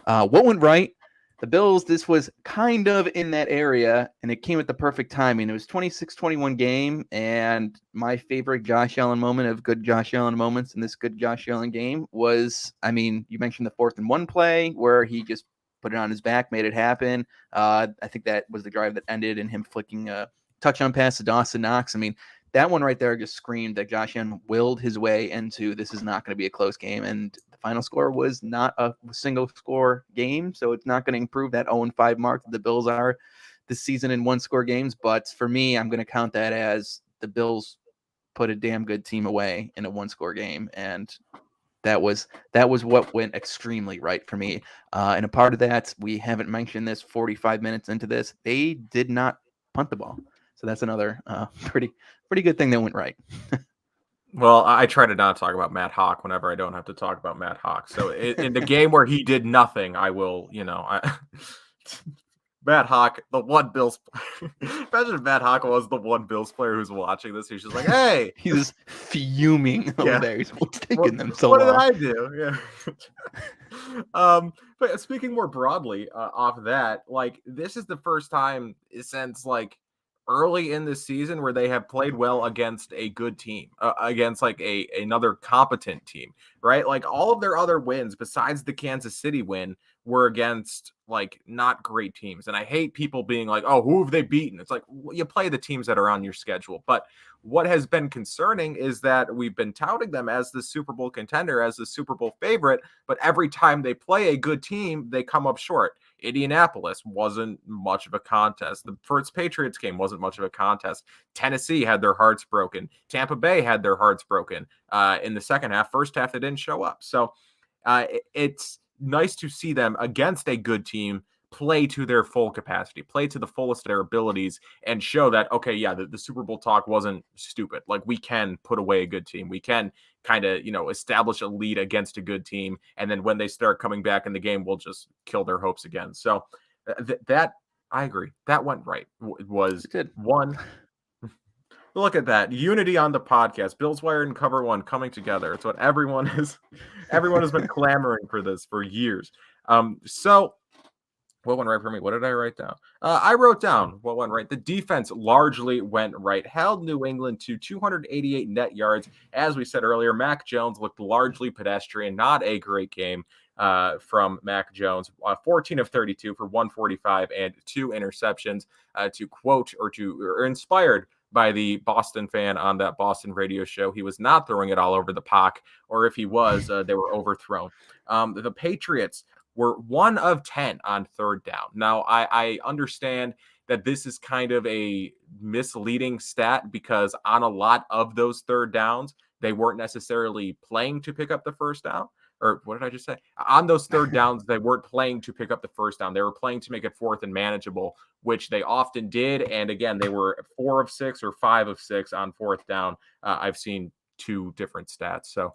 what went right? The Bills, this was kind of in that area, and it came at the perfect timing. It was 26-21 game, and my favorite Josh Allen moment of good Josh Allen moments in this good Josh Allen game was, I mean, you mentioned the 4th and 1 play where he just put it on his back, made it happen. I think that was the drive that ended in him flicking a touchdown pass to Dawson Knox. I mean, that one right there just screamed that Josh Allen willed his way into this is not going to be a close game, and final score was not a single score game, so it's not going to improve that 0-5 mark that the Bills are this season in 1-score games. But for me, I'm going to count that as the Bills put a damn good team away in a 1-score game, and that was what went extremely right for me. And a part of that, we haven't mentioned this 45 minutes into this, they did not punt the ball. So that's another pretty good thing that went right. Well, I try to not talk about Matt Hawk whenever I don't have to talk about Matt Hawk. So in the game where he did nothing, I will, Matt Hawk, the one Bills player. Imagine if Matt Hawk was the one Bills player who's watching this. He's just like, hey. He's fuming over there. What's taking them so long? What did I do? Yeah. But speaking more broadly off of that, like, this is the first time since, like, early in the season where they have played well against a good team, against like another competent team, right? Like, all of their other wins besides the Kansas City win were against like not great teams. And I hate people being like, oh, who have they beaten? It's like, you play the teams that are on your schedule. But what has been concerning is that we've been touting them as the Super Bowl contender, as the Super Bowl favorite, but every time they play a good team, they come up short. Indianapolis wasn't much of a contest. The first Patriots game wasn't much of a contest. Tennessee had their hearts broken. Tampa Bay had their hearts broken in the second half. First half, they didn't show up. So it's nice to see them against a good team play to their full capacity, play to the fullest of their abilities, and show that, okay, yeah, the Super Bowl talk wasn't stupid. Like, we can put away a good team. We can kind of, establish a lead against a good team. And then when they start coming back in the game, we'll just kill their hopes again. So that, I agree. That went right. It was good. One. Look at that. Unity on the podcast. BillsWire and Cover One coming together. It's what everyone has been clamoring for this for years. So what went right for me? What did I write down? I wrote down what went right. The defense largely went right. Held New England to 288 net yards. As we said earlier, Mac Jones looked largely pedestrian. Not a great game from Mac Jones. 14 of 32 for 145 and 2 interceptions. To quote or inspired by the Boston fan on that Boston radio show, he was not throwing it all over the puck, or if he was, they were overthrown. The Patriots were 1 of 10 on third down. Now, I understand that this is kind of a misleading stat because on a lot of those third downs, they weren't necessarily playing to pick up the first down. Or what did I just say? On those third downs, they weren't playing to pick up the first down. They were playing to make it fourth and manageable, which they often did. And again, they were 4 of 6 or 5 of 6 on fourth down. I've seen 2 different stats. So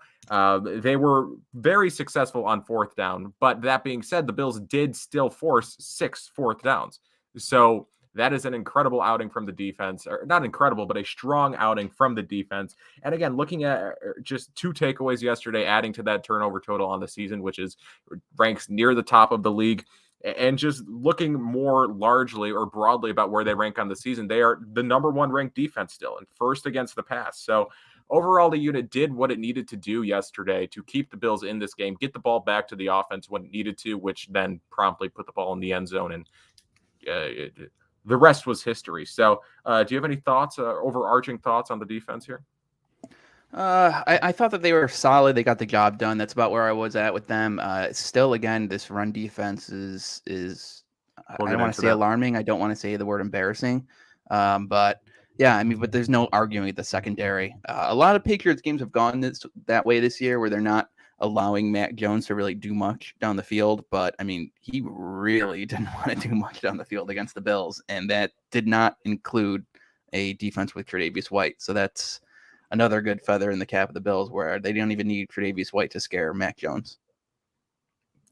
they were very successful on fourth down. But that being said, the Bills did still force 6 fourth downs. So that is an incredible outing from the defense, or not incredible, but a strong outing from the defense. And again, looking at just 2 takeaways yesterday, adding to that turnover total on the season, which is ranks near the top of the league. And just looking more largely or broadly about where they rank on the season, they are the number 1 ranked defense still and first against the pass. So overall, the unit did what it needed to do yesterday to keep the Bills in this game, get the ball back to the offense when it needed to, which then promptly put the ball in the end zone. And the rest was history. So do you have any thoughts, overarching thoughts on the defense here? I thought that they were solid. They got the job done. That's about where I was at with them. Still, again, this run defense is I don't want to say alarming. I don't want to say the word embarrassing. But yeah, I mean, but there's no arguing with the secondary. A lot of Patriots games have gone that way this year, where they're not allowing Mac Jones to really do much down the field. But I mean, he really didn't want to do much down the field against the Bills, and that did not include a defense with Tre'Davious White. So that's another good feather in the cap of the Bills, where they don't even need Tre'Davious White to scare Mac Jones.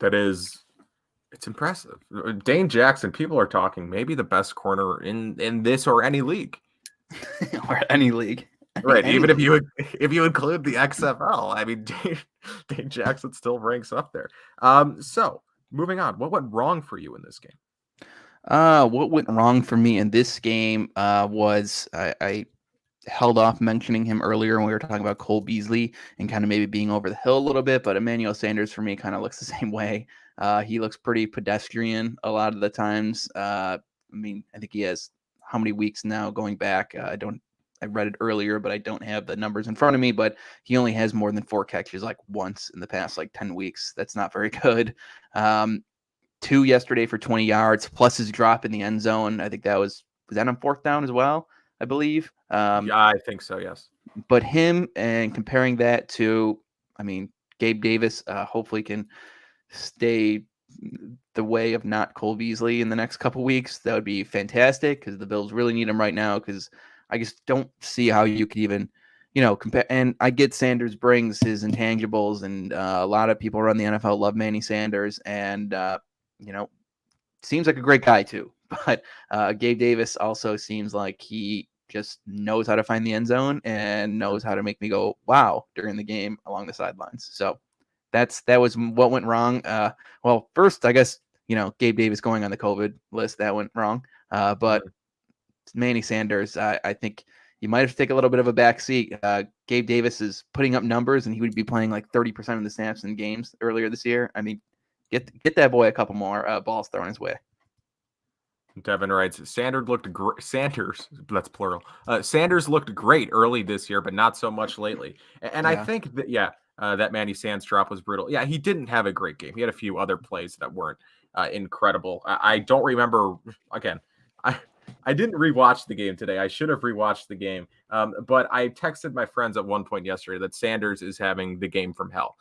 It's impressive. Dane Jackson, people are talking maybe the best corner in this or any league. Or any league. Right. Even if you include the XFL, I mean, Dane Jackson still ranks up there. So moving on, what went wrong for you in this game? What went wrong for me in this game was I held off mentioning him earlier when we were talking about Cole Beasley and kind of maybe being over the hill a little bit, but Emmanuel Sanders for me kind of looks the same way. He looks pretty pedestrian a lot of the times. I mean, I think he has how many weeks now going back? I read it earlier, but I don't have the numbers in front of me, but he only has more than 4 catches like once in the past 10 weeks. That's not very good. 2 yesterday for 20 yards plus his drop in the end zone. I think was that on 4th down as well, I believe. Yeah, I think so, yes. But him and comparing that to, I mean, Gabe Davis hopefully can stay the way of not Cole Beasley in the next couple weeks. That would be fantastic because the Bills really need him right now, because I just don't see how you could even, compare. And I get Sanders brings his intangibles, and a lot of people around the NFL love Manny Sanders, and, seems like a great guy too. But Gabe Davis also seems like he just knows how to find the end zone and knows how to make me go, wow, during the game along the sidelines. So that was what went wrong. Well, first, I guess, Gabe Davis going on the COVID list, that went wrong. But Manny Sanders, I think you might have to take a little bit of a back seat. Gabe Davis is putting up numbers, and he would be playing like 30% of the snaps in games earlier this year. I mean, get that boy a couple more balls thrown his way. Devin writes, Sanders, that's plural. Sanders looked great early this year, but not so much lately. And I think that, that Manny Sanders drop was brutal. Yeah, he didn't have a great game. He had a few other plays that weren't incredible. I don't remember, again, I didn't rewatch the game today. I should have rewatched the game. But I texted my friends at one point yesterday that Sanders is having the game from hell.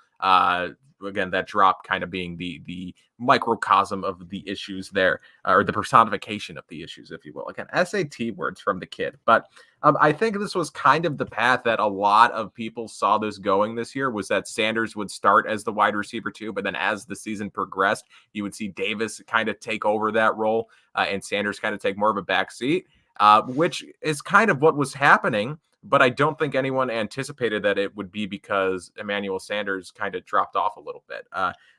Again, that drop kind of being the microcosm of the issues there, or the personification of the issues, if you will. Again, SAT words from the kid. But I think this was kind of the path that a lot of people saw this going this year, was that Sanders would start as the wide receiver too, but then as the season progressed, you would see Davis kind of take over that role, and Sanders kind of take more of a back seat, which is kind of what was happening. But I don't think anyone anticipated that it would be because Emmanuel Sanders kind of dropped off a little bit,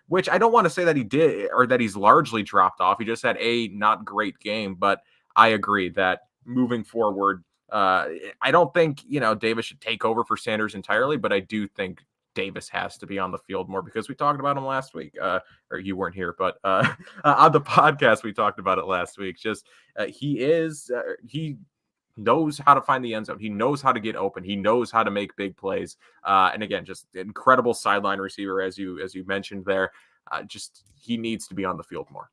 which I don't want to say that he did, or that he's largely dropped off. He just had a not great game. But I agree that moving forward, I don't think, Davis should take over for Sanders entirely, but I do think Davis has to be on the field more, because we talked about him last week, or you weren't here, but on the podcast, we talked about it last week. Just he knows how to find the end zone. He knows how to get open. He knows how to make big plays. And again, just incredible sideline receiver, as you mentioned there. Just he needs to be on the field more.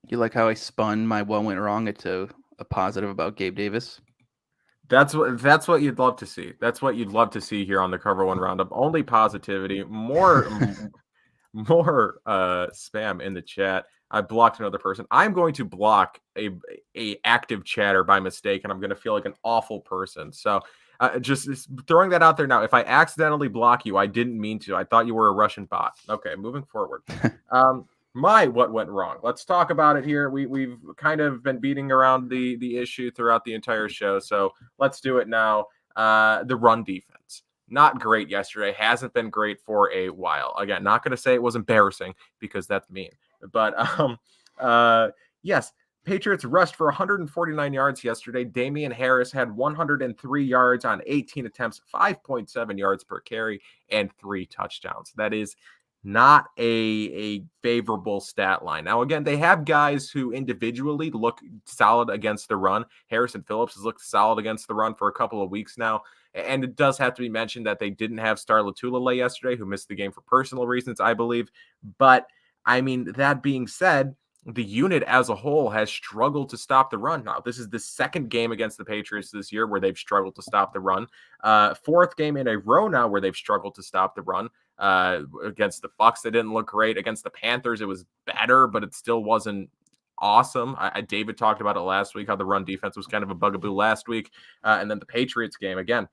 You like how I spun my what went wrong into a positive about Gabe Davis? That's what you'd love to see. That's what you'd love to see here on the Cover One Roundup. Only positivity, more spam in the chat. I blocked another person. I'm going to block a active chatter by mistake, and I'm going to feel like an awful person. So just throwing that out there now. If I accidentally block you, I didn't mean to. I thought you were a Russian bot. Okay, moving forward. What went wrong? Let's talk about it here. We've kind of been beating around the issue throughout the entire show, so let's do it now. The run defense. Not great yesterday. Hasn't been great for a while. Again, not going to say it was embarrassing, because that's mean. But yes, Patriots rushed for 149 yards yesterday. Damian Harris had 103 yards on 18 attempts, 5.7 yards per carry, and 3 touchdowns. That is not a favorable stat line. Now, again, they have guys who individually look solid against the run. Harrison Phillips has looked solid against the run for a couple of weeks now. And it does have to be mentioned that they didn't have Star Lotulelei yesterday, who missed the game for personal reasons, I believe. But, I mean, that being said, the unit as a whole has struggled to stop the run. Now, this is the second game against the Patriots this year where they've struggled to stop the run. Fourth game in a row now where they've struggled to stop the run. Against the Bucs, they didn't look great. Against the Panthers, it was better, but it still wasn't awesome. David talked about it last week, how the run defense was kind of a bugaboo last week. And then the Patriots game, again,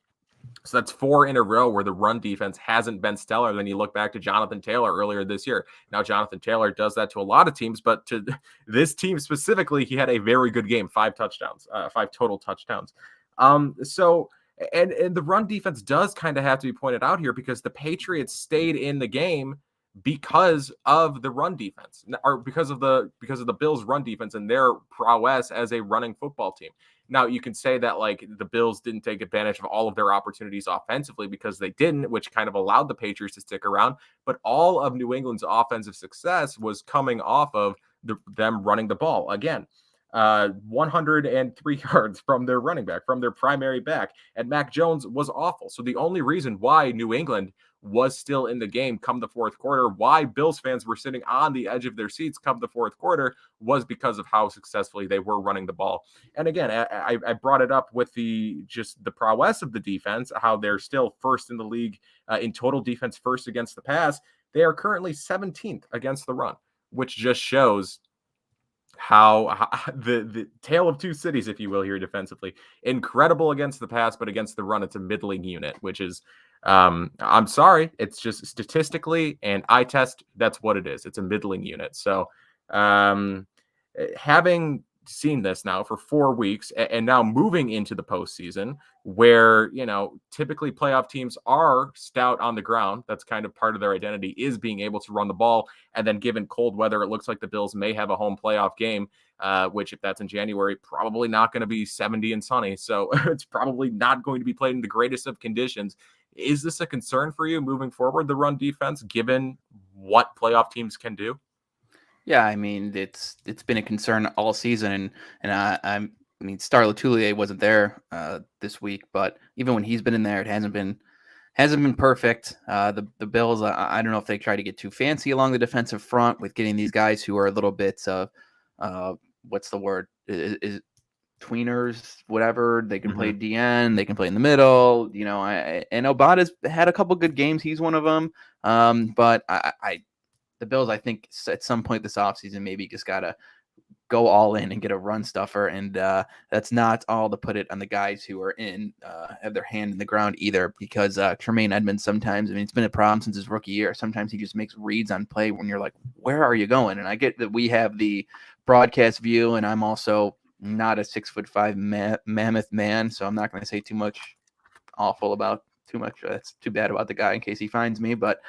so that's 4 in a row where the run defense hasn't been stellar. Then you look back to Jonathan Taylor earlier this year. Now, Jonathan Taylor does that to a lot of teams, but to this team specifically, he had a very good game, 5 touchdowns, 5 total touchdowns. And the run defense does kind of have to be pointed out here, because the Patriots stayed in the game because of the run defense, or because of the Bills' run defense and their prowess as a running football team. Now, you can say that like the Bills didn't take advantage of all of their opportunities offensively, because they didn't, which kind of allowed the Patriots to stick around. But all of New England's offensive success was coming off of them running the ball. Again, 103 yards from their running back, from their primary back, and Mac Jones was awful. So the only reason why New England was still in the game come the fourth quarter. Why Bills fans were sitting on the edge of their seats come the fourth quarter was because of how successfully they were running the ball. And again, I brought it up with the prowess of the defense, how they're still first in the league in total defense, first against the pass. They are currently 17th against the run, which just shows how the tale of two cities, if you will, here defensively. Incredible against the pass, but against the run, it's a middling unit, which is, I'm sorry, it's just statistically and eye test, that's what it is. It's a middling unit. So having seen this now for 4 weeks and now moving into the postseason where, typically playoff teams are stout on the ground. That's kind of part of their identity, is being able to run the ball. And then given cold weather, it looks like the Bills may have a home playoff game, which if that's in January, probably not going to be 70 and sunny. So it's probably not going to be played in the greatest of conditions. Is this a concern for you moving forward, the run defense, given what playoff teams can do? Yeah, I mean, it's been a concern all season, and I mean, Star Lotulelei wasn't there this week, but even when he's been in there, it hasn't been perfect. The Bills, I don't know if they try to get too fancy along the defensive front with getting these guys who are a little bit what's the word? Is tweeners, whatever. They can play DN, they can play in the middle. And Obata's had a couple good games. He's one of them. But the Bills, I think, at some point this offseason, maybe just got to go all in and get a run stuffer. And that's not all to put it on the guys who are have their hand in the ground either, because Tremaine Edmonds sometimes, I mean, it's been a problem since his rookie year. Sometimes he just makes reads on play when you're like, where are you going? And I get that we have the broadcast view, and I'm also not a 6'5" mammoth man, so I'm not going to say too much that's too bad about the guy in case he finds me, but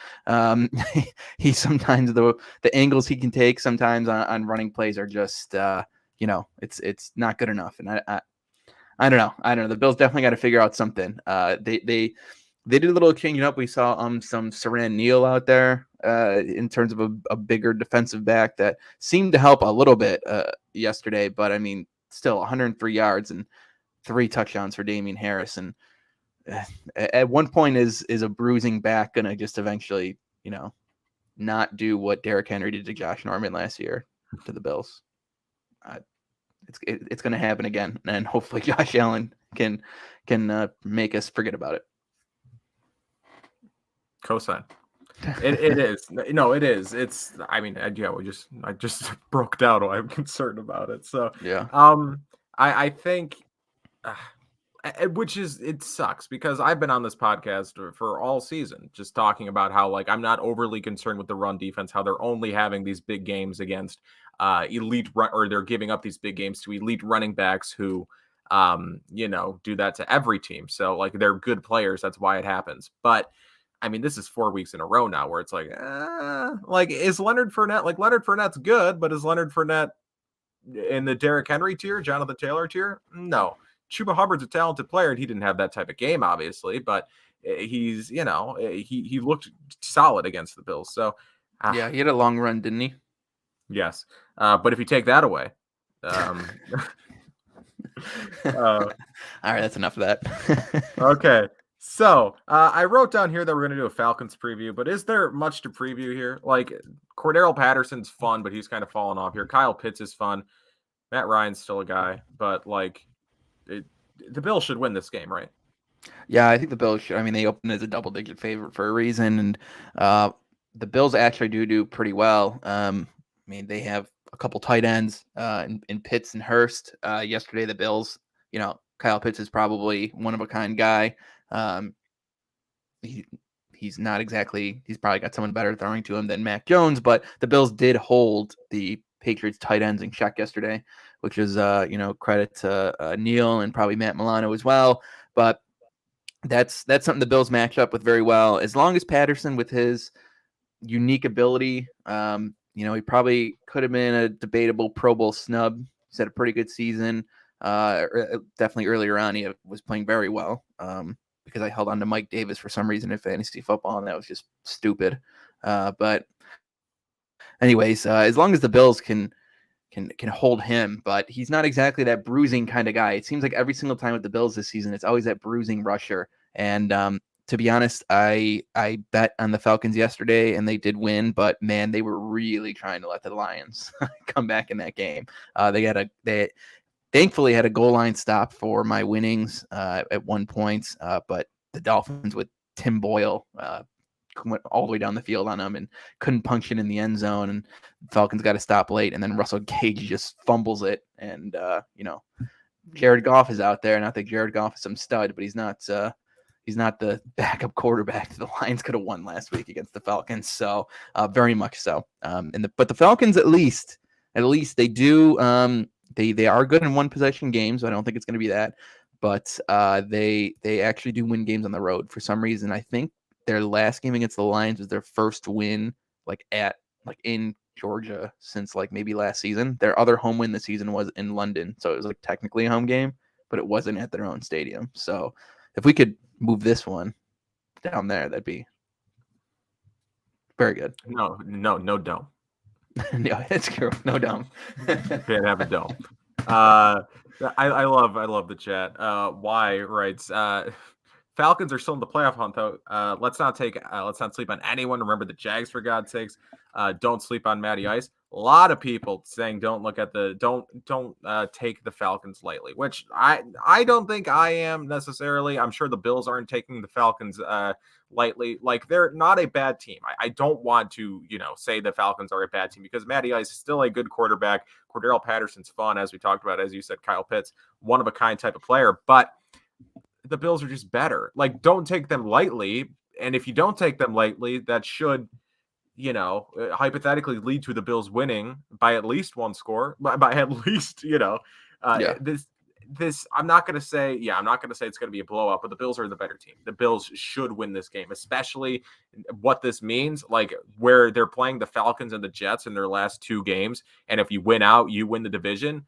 he sometimes the angles he can take sometimes on running plays are just it's not good enough. And I don't know. The Bills definitely got to figure out something. They did a little changing up. We saw some Saran Neal out there in terms of a bigger defensive back that seemed to help a little bit yesterday, but I mean, still 103 yards and 3 touchdowns for Damian Harris. And at one point, is a bruising back going to just eventually, not do what Derrick Henry did to Josh Norman last year to the Bills? It's going to happen again, and hopefully Josh Allen can make us forget about it. Cosign. It is. No, it is. It's, I mean, I just broke down why I'm concerned about it. So yeah. I think, which is, it sucks because I've been on this podcast for all season, just talking about how, like, I'm not overly concerned with the run defense, how they're only having these big games against or they're giving up these big games to elite running backs who, do that to every team. So, like, they're good players. That's why it happens. But I mean, this is 4 weeks in a row now where it's like, is Leonard Fournette, like, Leonard Fournette's good, but is Leonard Fournette in the Derrick Henry tier, Jonathan Taylor tier? No. Chuba Hubbard's a talented player, and he didn't have that type of game, obviously, but he's, he looked solid against the Bills. So, yeah, he had a long run, didn't he? Yes. But if you take that away, all right, that's enough of that. Okay. So I wrote down here that we're going to do a Falcons preview, but is there much to preview here? Like, Cordero Patterson's fun, but he's kind of fallen off here. Kyle Pitts is fun. Matt Ryan's still a guy, but like, the Bills should win this game, right? Yeah, I think the Bills should. I mean, they opened as a double-digit favorite for a reason, and the Bills actually do pretty well. I mean, they have a couple tight ends in Pitts and Hurst. Yesterday, the Bills, Kyle Pitts is probably one-of-a-kind guy. He's not exactly, he's probably got someone better throwing to him than Mac Jones, but the Bills did hold the Patriots tight ends in check yesterday, which is, credit to Neal and probably Matt Milano as well. But that's something the Bills match up with very well. As long as Patterson, with his unique ability, he probably could have been a debatable Pro Bowl snub. He's had a pretty good season. Definitely earlier on, he was playing very well. Because I held on to Mike Davis for some reason in fantasy football, and that was just stupid. But anyways, as long as the Bills can hold him, but he's not exactly that bruising kind of guy. It seems like every single time with the Bills this season, it's always that bruising rusher. And To be honest, I bet on the Falcons yesterday, and they did win. But man, they were really trying to let the Lions come back in that game. They thankfully had a goal line stop for my winnings at one point, but the Dolphins with Tim Boyle went all the way down the field on them and couldn't punch it in the end zone. And Falcons got to stop late, and then Russell Gage just fumbles it. And Jared Goff is out there. Not that Jared Goff is some stud, but he's not the backup quarterback the Lions could have won last week against the Falcons. So very much so. But the Falcons at least they do. They are good in one possession games. So I don't think it's going to be that, but they actually do win games on the road for some reason. I think their last game against the Lions was their first win in Georgia since maybe last season. Their other home win this season was in London, so it was technically a home game, but it wasn't at their own stadium. So if we could move this one down there, that'd be very good. No dome. No, it's true. No dome. Can't have a dome. I love the chat. Why writes Falcons are still in the playoff hunt though. Let's not sleep on anyone. Remember the Jags for God's sakes. Don't sleep on Matty Ice. A lot of people saying don't take the Falcons lightly, which I don't think I am necessarily. I'm sure the Bills aren't taking the Falcons lightly. They're not a bad team. I don't want to say the Falcons are a bad team because Matty Ice is still a good quarterback. Cordell Patterson's fun, as we talked about, as you said. Kyle Pitts, one of a kind type of player, but the Bills are just better. Don't take them lightly. And if you don't take them lightly, that should, hypothetically lead to the Bills winning by at least one score, by at least, this, I'm not going to say it's going to be a blowout, but the Bills are the better team. The Bills should win this game, especially what this means, where they're playing the Falcons and the Jets in their last two games. And if you win out, you win the division.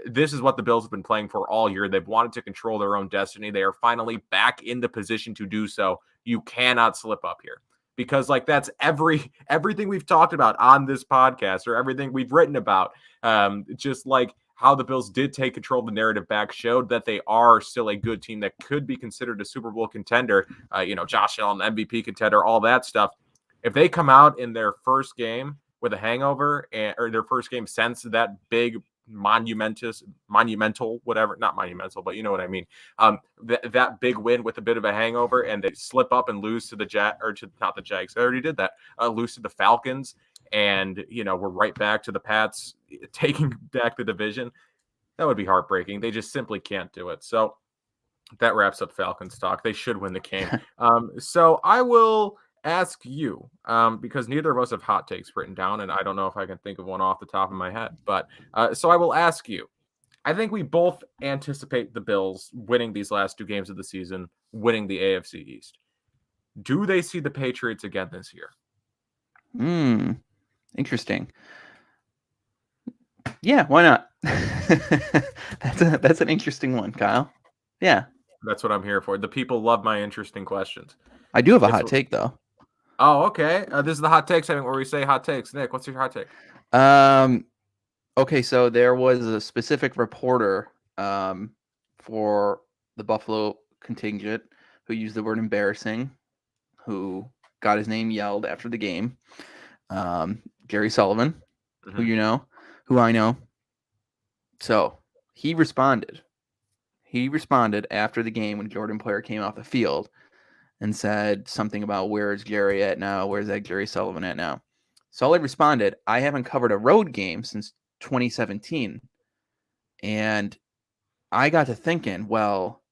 This is what the Bills have been playing for all year. They've wanted to control their own destiny. They are finally back in the position to do so. You cannot slip up here because that's everything we've talked about on this podcast or everything we've written about. Just how the Bills did take control of the narrative back showed that they are still a good team that could be considered a Super Bowl contender. Josh Allen, MVP contender, all that stuff. If they come out in their first game with a hangover or their first game since that big monumental, whatever, not monumental, but you know what I mean. That big win with a bit of a hangover and they slip up and lose to not the Jags. I already did that. Lose to the Falcons. And, we're right back to the Pats taking back the division. That would be heartbreaking. They just simply can't do it. So that wraps up Falcons talk. They should win the game. So I will ask you, because neither of us have hot takes written down, and I don't know if I can think of one off the top of my head. But so I will ask you. I think we both anticipate the Bills winning these last two games of the season, winning the AFC East. Do they see the Patriots again this year? Interesting. Yeah, why not? That's an interesting one, Kyle. Yeah. That's what I'm here for. The people love my interesting questions. I do have a hot take, though. Oh, okay. This is the hot take segment where we say hot takes. Nick, what's your hot take? Okay, so there was a specific reporter for the Buffalo contingent who used the word embarrassing, who got his name yelled after the game. Jerry Sullivan, who I know. So he responded. He responded after the game when Jordan Poyer came off the field and said something about where is Jerry at now? Where's that Jerry Sullivan at now? Sullivan responded, I haven't covered a road game since 2017. And I got to thinking, well,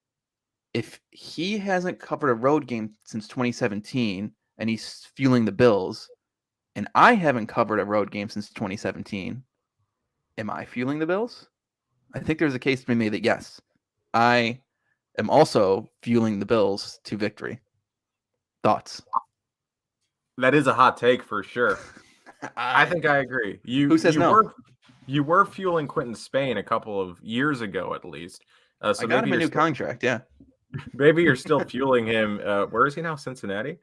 if he hasn't covered a road game since 2017 and he's fueling the Bills, and I haven't covered a road game since 2017, am I fueling the Bills? I think there's a case to be made that yes, I am also fueling the Bills to victory. Thoughts? That is a hot take for sure. I think I agree. Who says no? You were fueling Quentin Spain a couple of years ago, at least. So I got him a new contract. Yeah. Maybe you're still fueling him. Where is he now? Cincinnati.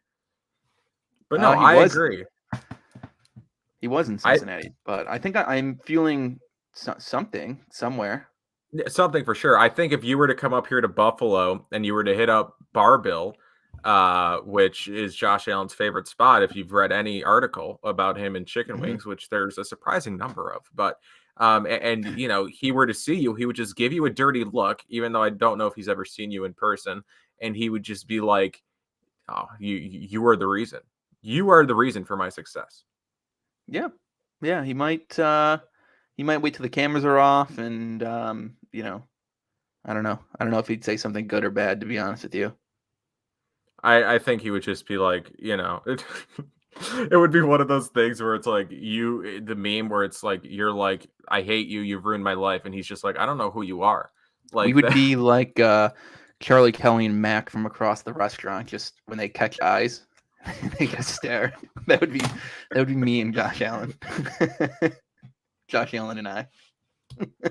But no, I agree. He was in Cincinnati, but I think I'm fueling something somewhere. Something for sure. I think if you were to come up here to Buffalo and you were to hit up Bar Bill, which is Josh Allen's favorite spot. If you've read any article about him in chicken wings, which there's a surprising number of, but and you know, he were to see you, he would just give you a dirty look, even though I don't know if he's ever seen you in person, and he would just be like, "Oh, you are the reason. You are the reason for my success." Yeah, he might wait till the cameras are off, and you know, I don't know if he'd say something good or bad, to be honest with you. I think he would just be like, you know, it would be one of those things where it's like the meme where it's like, you're like, I hate you, you've ruined my life. And he's just like, I don't know who you are. Like, we would be like Charlie, Kelly, and Mac from across the restaurant, just when they catch eyes, they just stare. That would be me and Josh Allen. Josh Allen and I.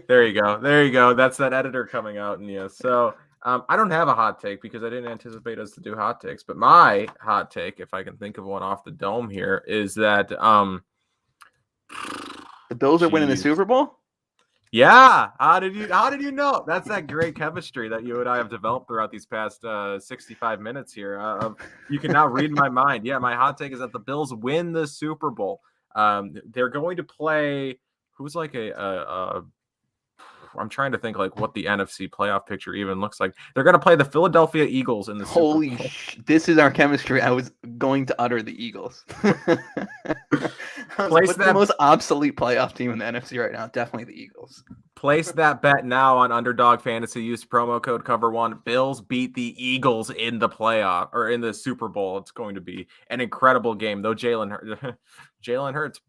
There you go. That's that editor coming out. And yeah, so I don't have a hot take because I didn't anticipate us to do hot takes. But my hot take, if I can think of one off the dome here, is that the Bills are winning the Super Bowl. Yeah. How did you know? That's that great chemistry that you and I have developed throughout these past 65 minutes here. You can now read my mind. Yeah, my hot take is that the Bills win the Super Bowl. They're going to play. Who's like I'm trying to think like what the NFC playoff picture even looks like. They're going to play the Philadelphia Eagles in the Super Bowl. This is our chemistry. I was going to utter the Eagles. What's the most obsolete playoff team in the NFC right now? Definitely the Eagles. Place that bet now on Underdog Fantasy. Use promo code Cover1. Bills beat the Eagles in the playoff or in the Super Bowl. It's going to be an incredible game, though. Jalen Hurts,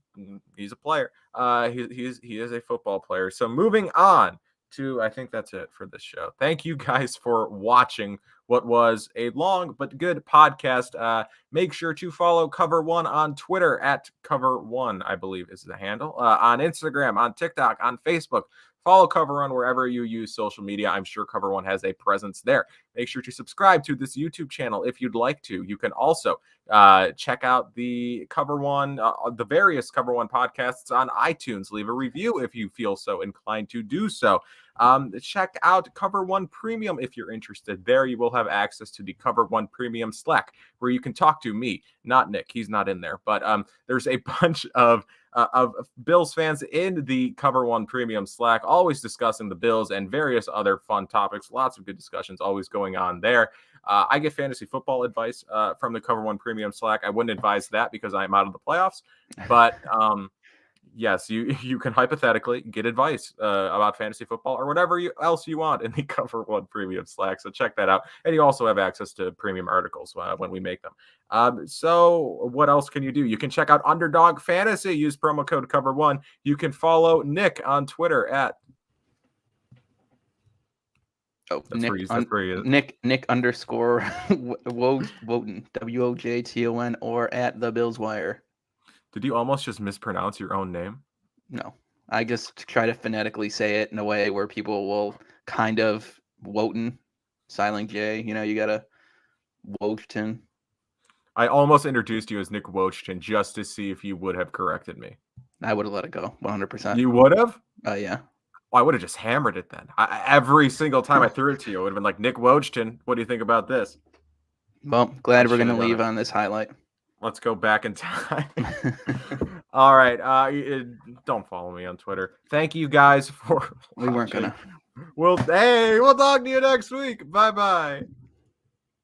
he's a player. He is a football player. So moving on to, I think that's it for this show. Thank you guys for watching what was a long but good podcast. Make sure to follow Cover One on Twitter at Cover One, I believe is the handle. On Instagram, on TikTok, on Facebook. Follow Cover One wherever you use social media. I'm sure Cover One has a presence there. Make sure to subscribe to this YouTube channel if you'd like to. You can also check out the Cover One, the various Cover One podcasts on iTunes. Leave a review if you feel so inclined to do so. Check out Cover One Premium if you're interested. There you will have access to the Cover One Premium Slack where you can talk to me, not Nick. He's not in there, but there's a bunch of Bills fans in the Cover One Premium Slack, always discussing the Bills and various other fun topics. Lots of good discussions always going on there. I get fantasy football advice from the Cover One Premium Slack. I wouldn't advise that because I'm out of the playoffs, but yes, you can hypothetically get advice about fantasy football or whatever else you want in the Cover One Premium Slack. So check that out. And you also have access to premium articles when we make them. So what else can you do? You can check out Underdog Fantasy. Use promo code Cover1. You can follow Nick on Twitter at Nick underscore Wojton, WOJTON, or at the BillsWire. Did you almost just mispronounce your own name? No, I just try to phonetically say it in a way where people will kind of Wojton, silent J. You know, you gotta Wojton. I almost introduced you as Nick Wojton just to see if you would have corrected me. I would have let it go 100%. You would have? Yeah. Well, I would have just hammered it then. Every single time I threw it to you, it would have been like, Nick Wojton, what do you think about this? Well, glad we're going to leave on this highlight. Let's go back in time. All right. Don't follow me on Twitter. Thank you guys for watching. We weren't going to. We'll talk to you next week. Bye-bye.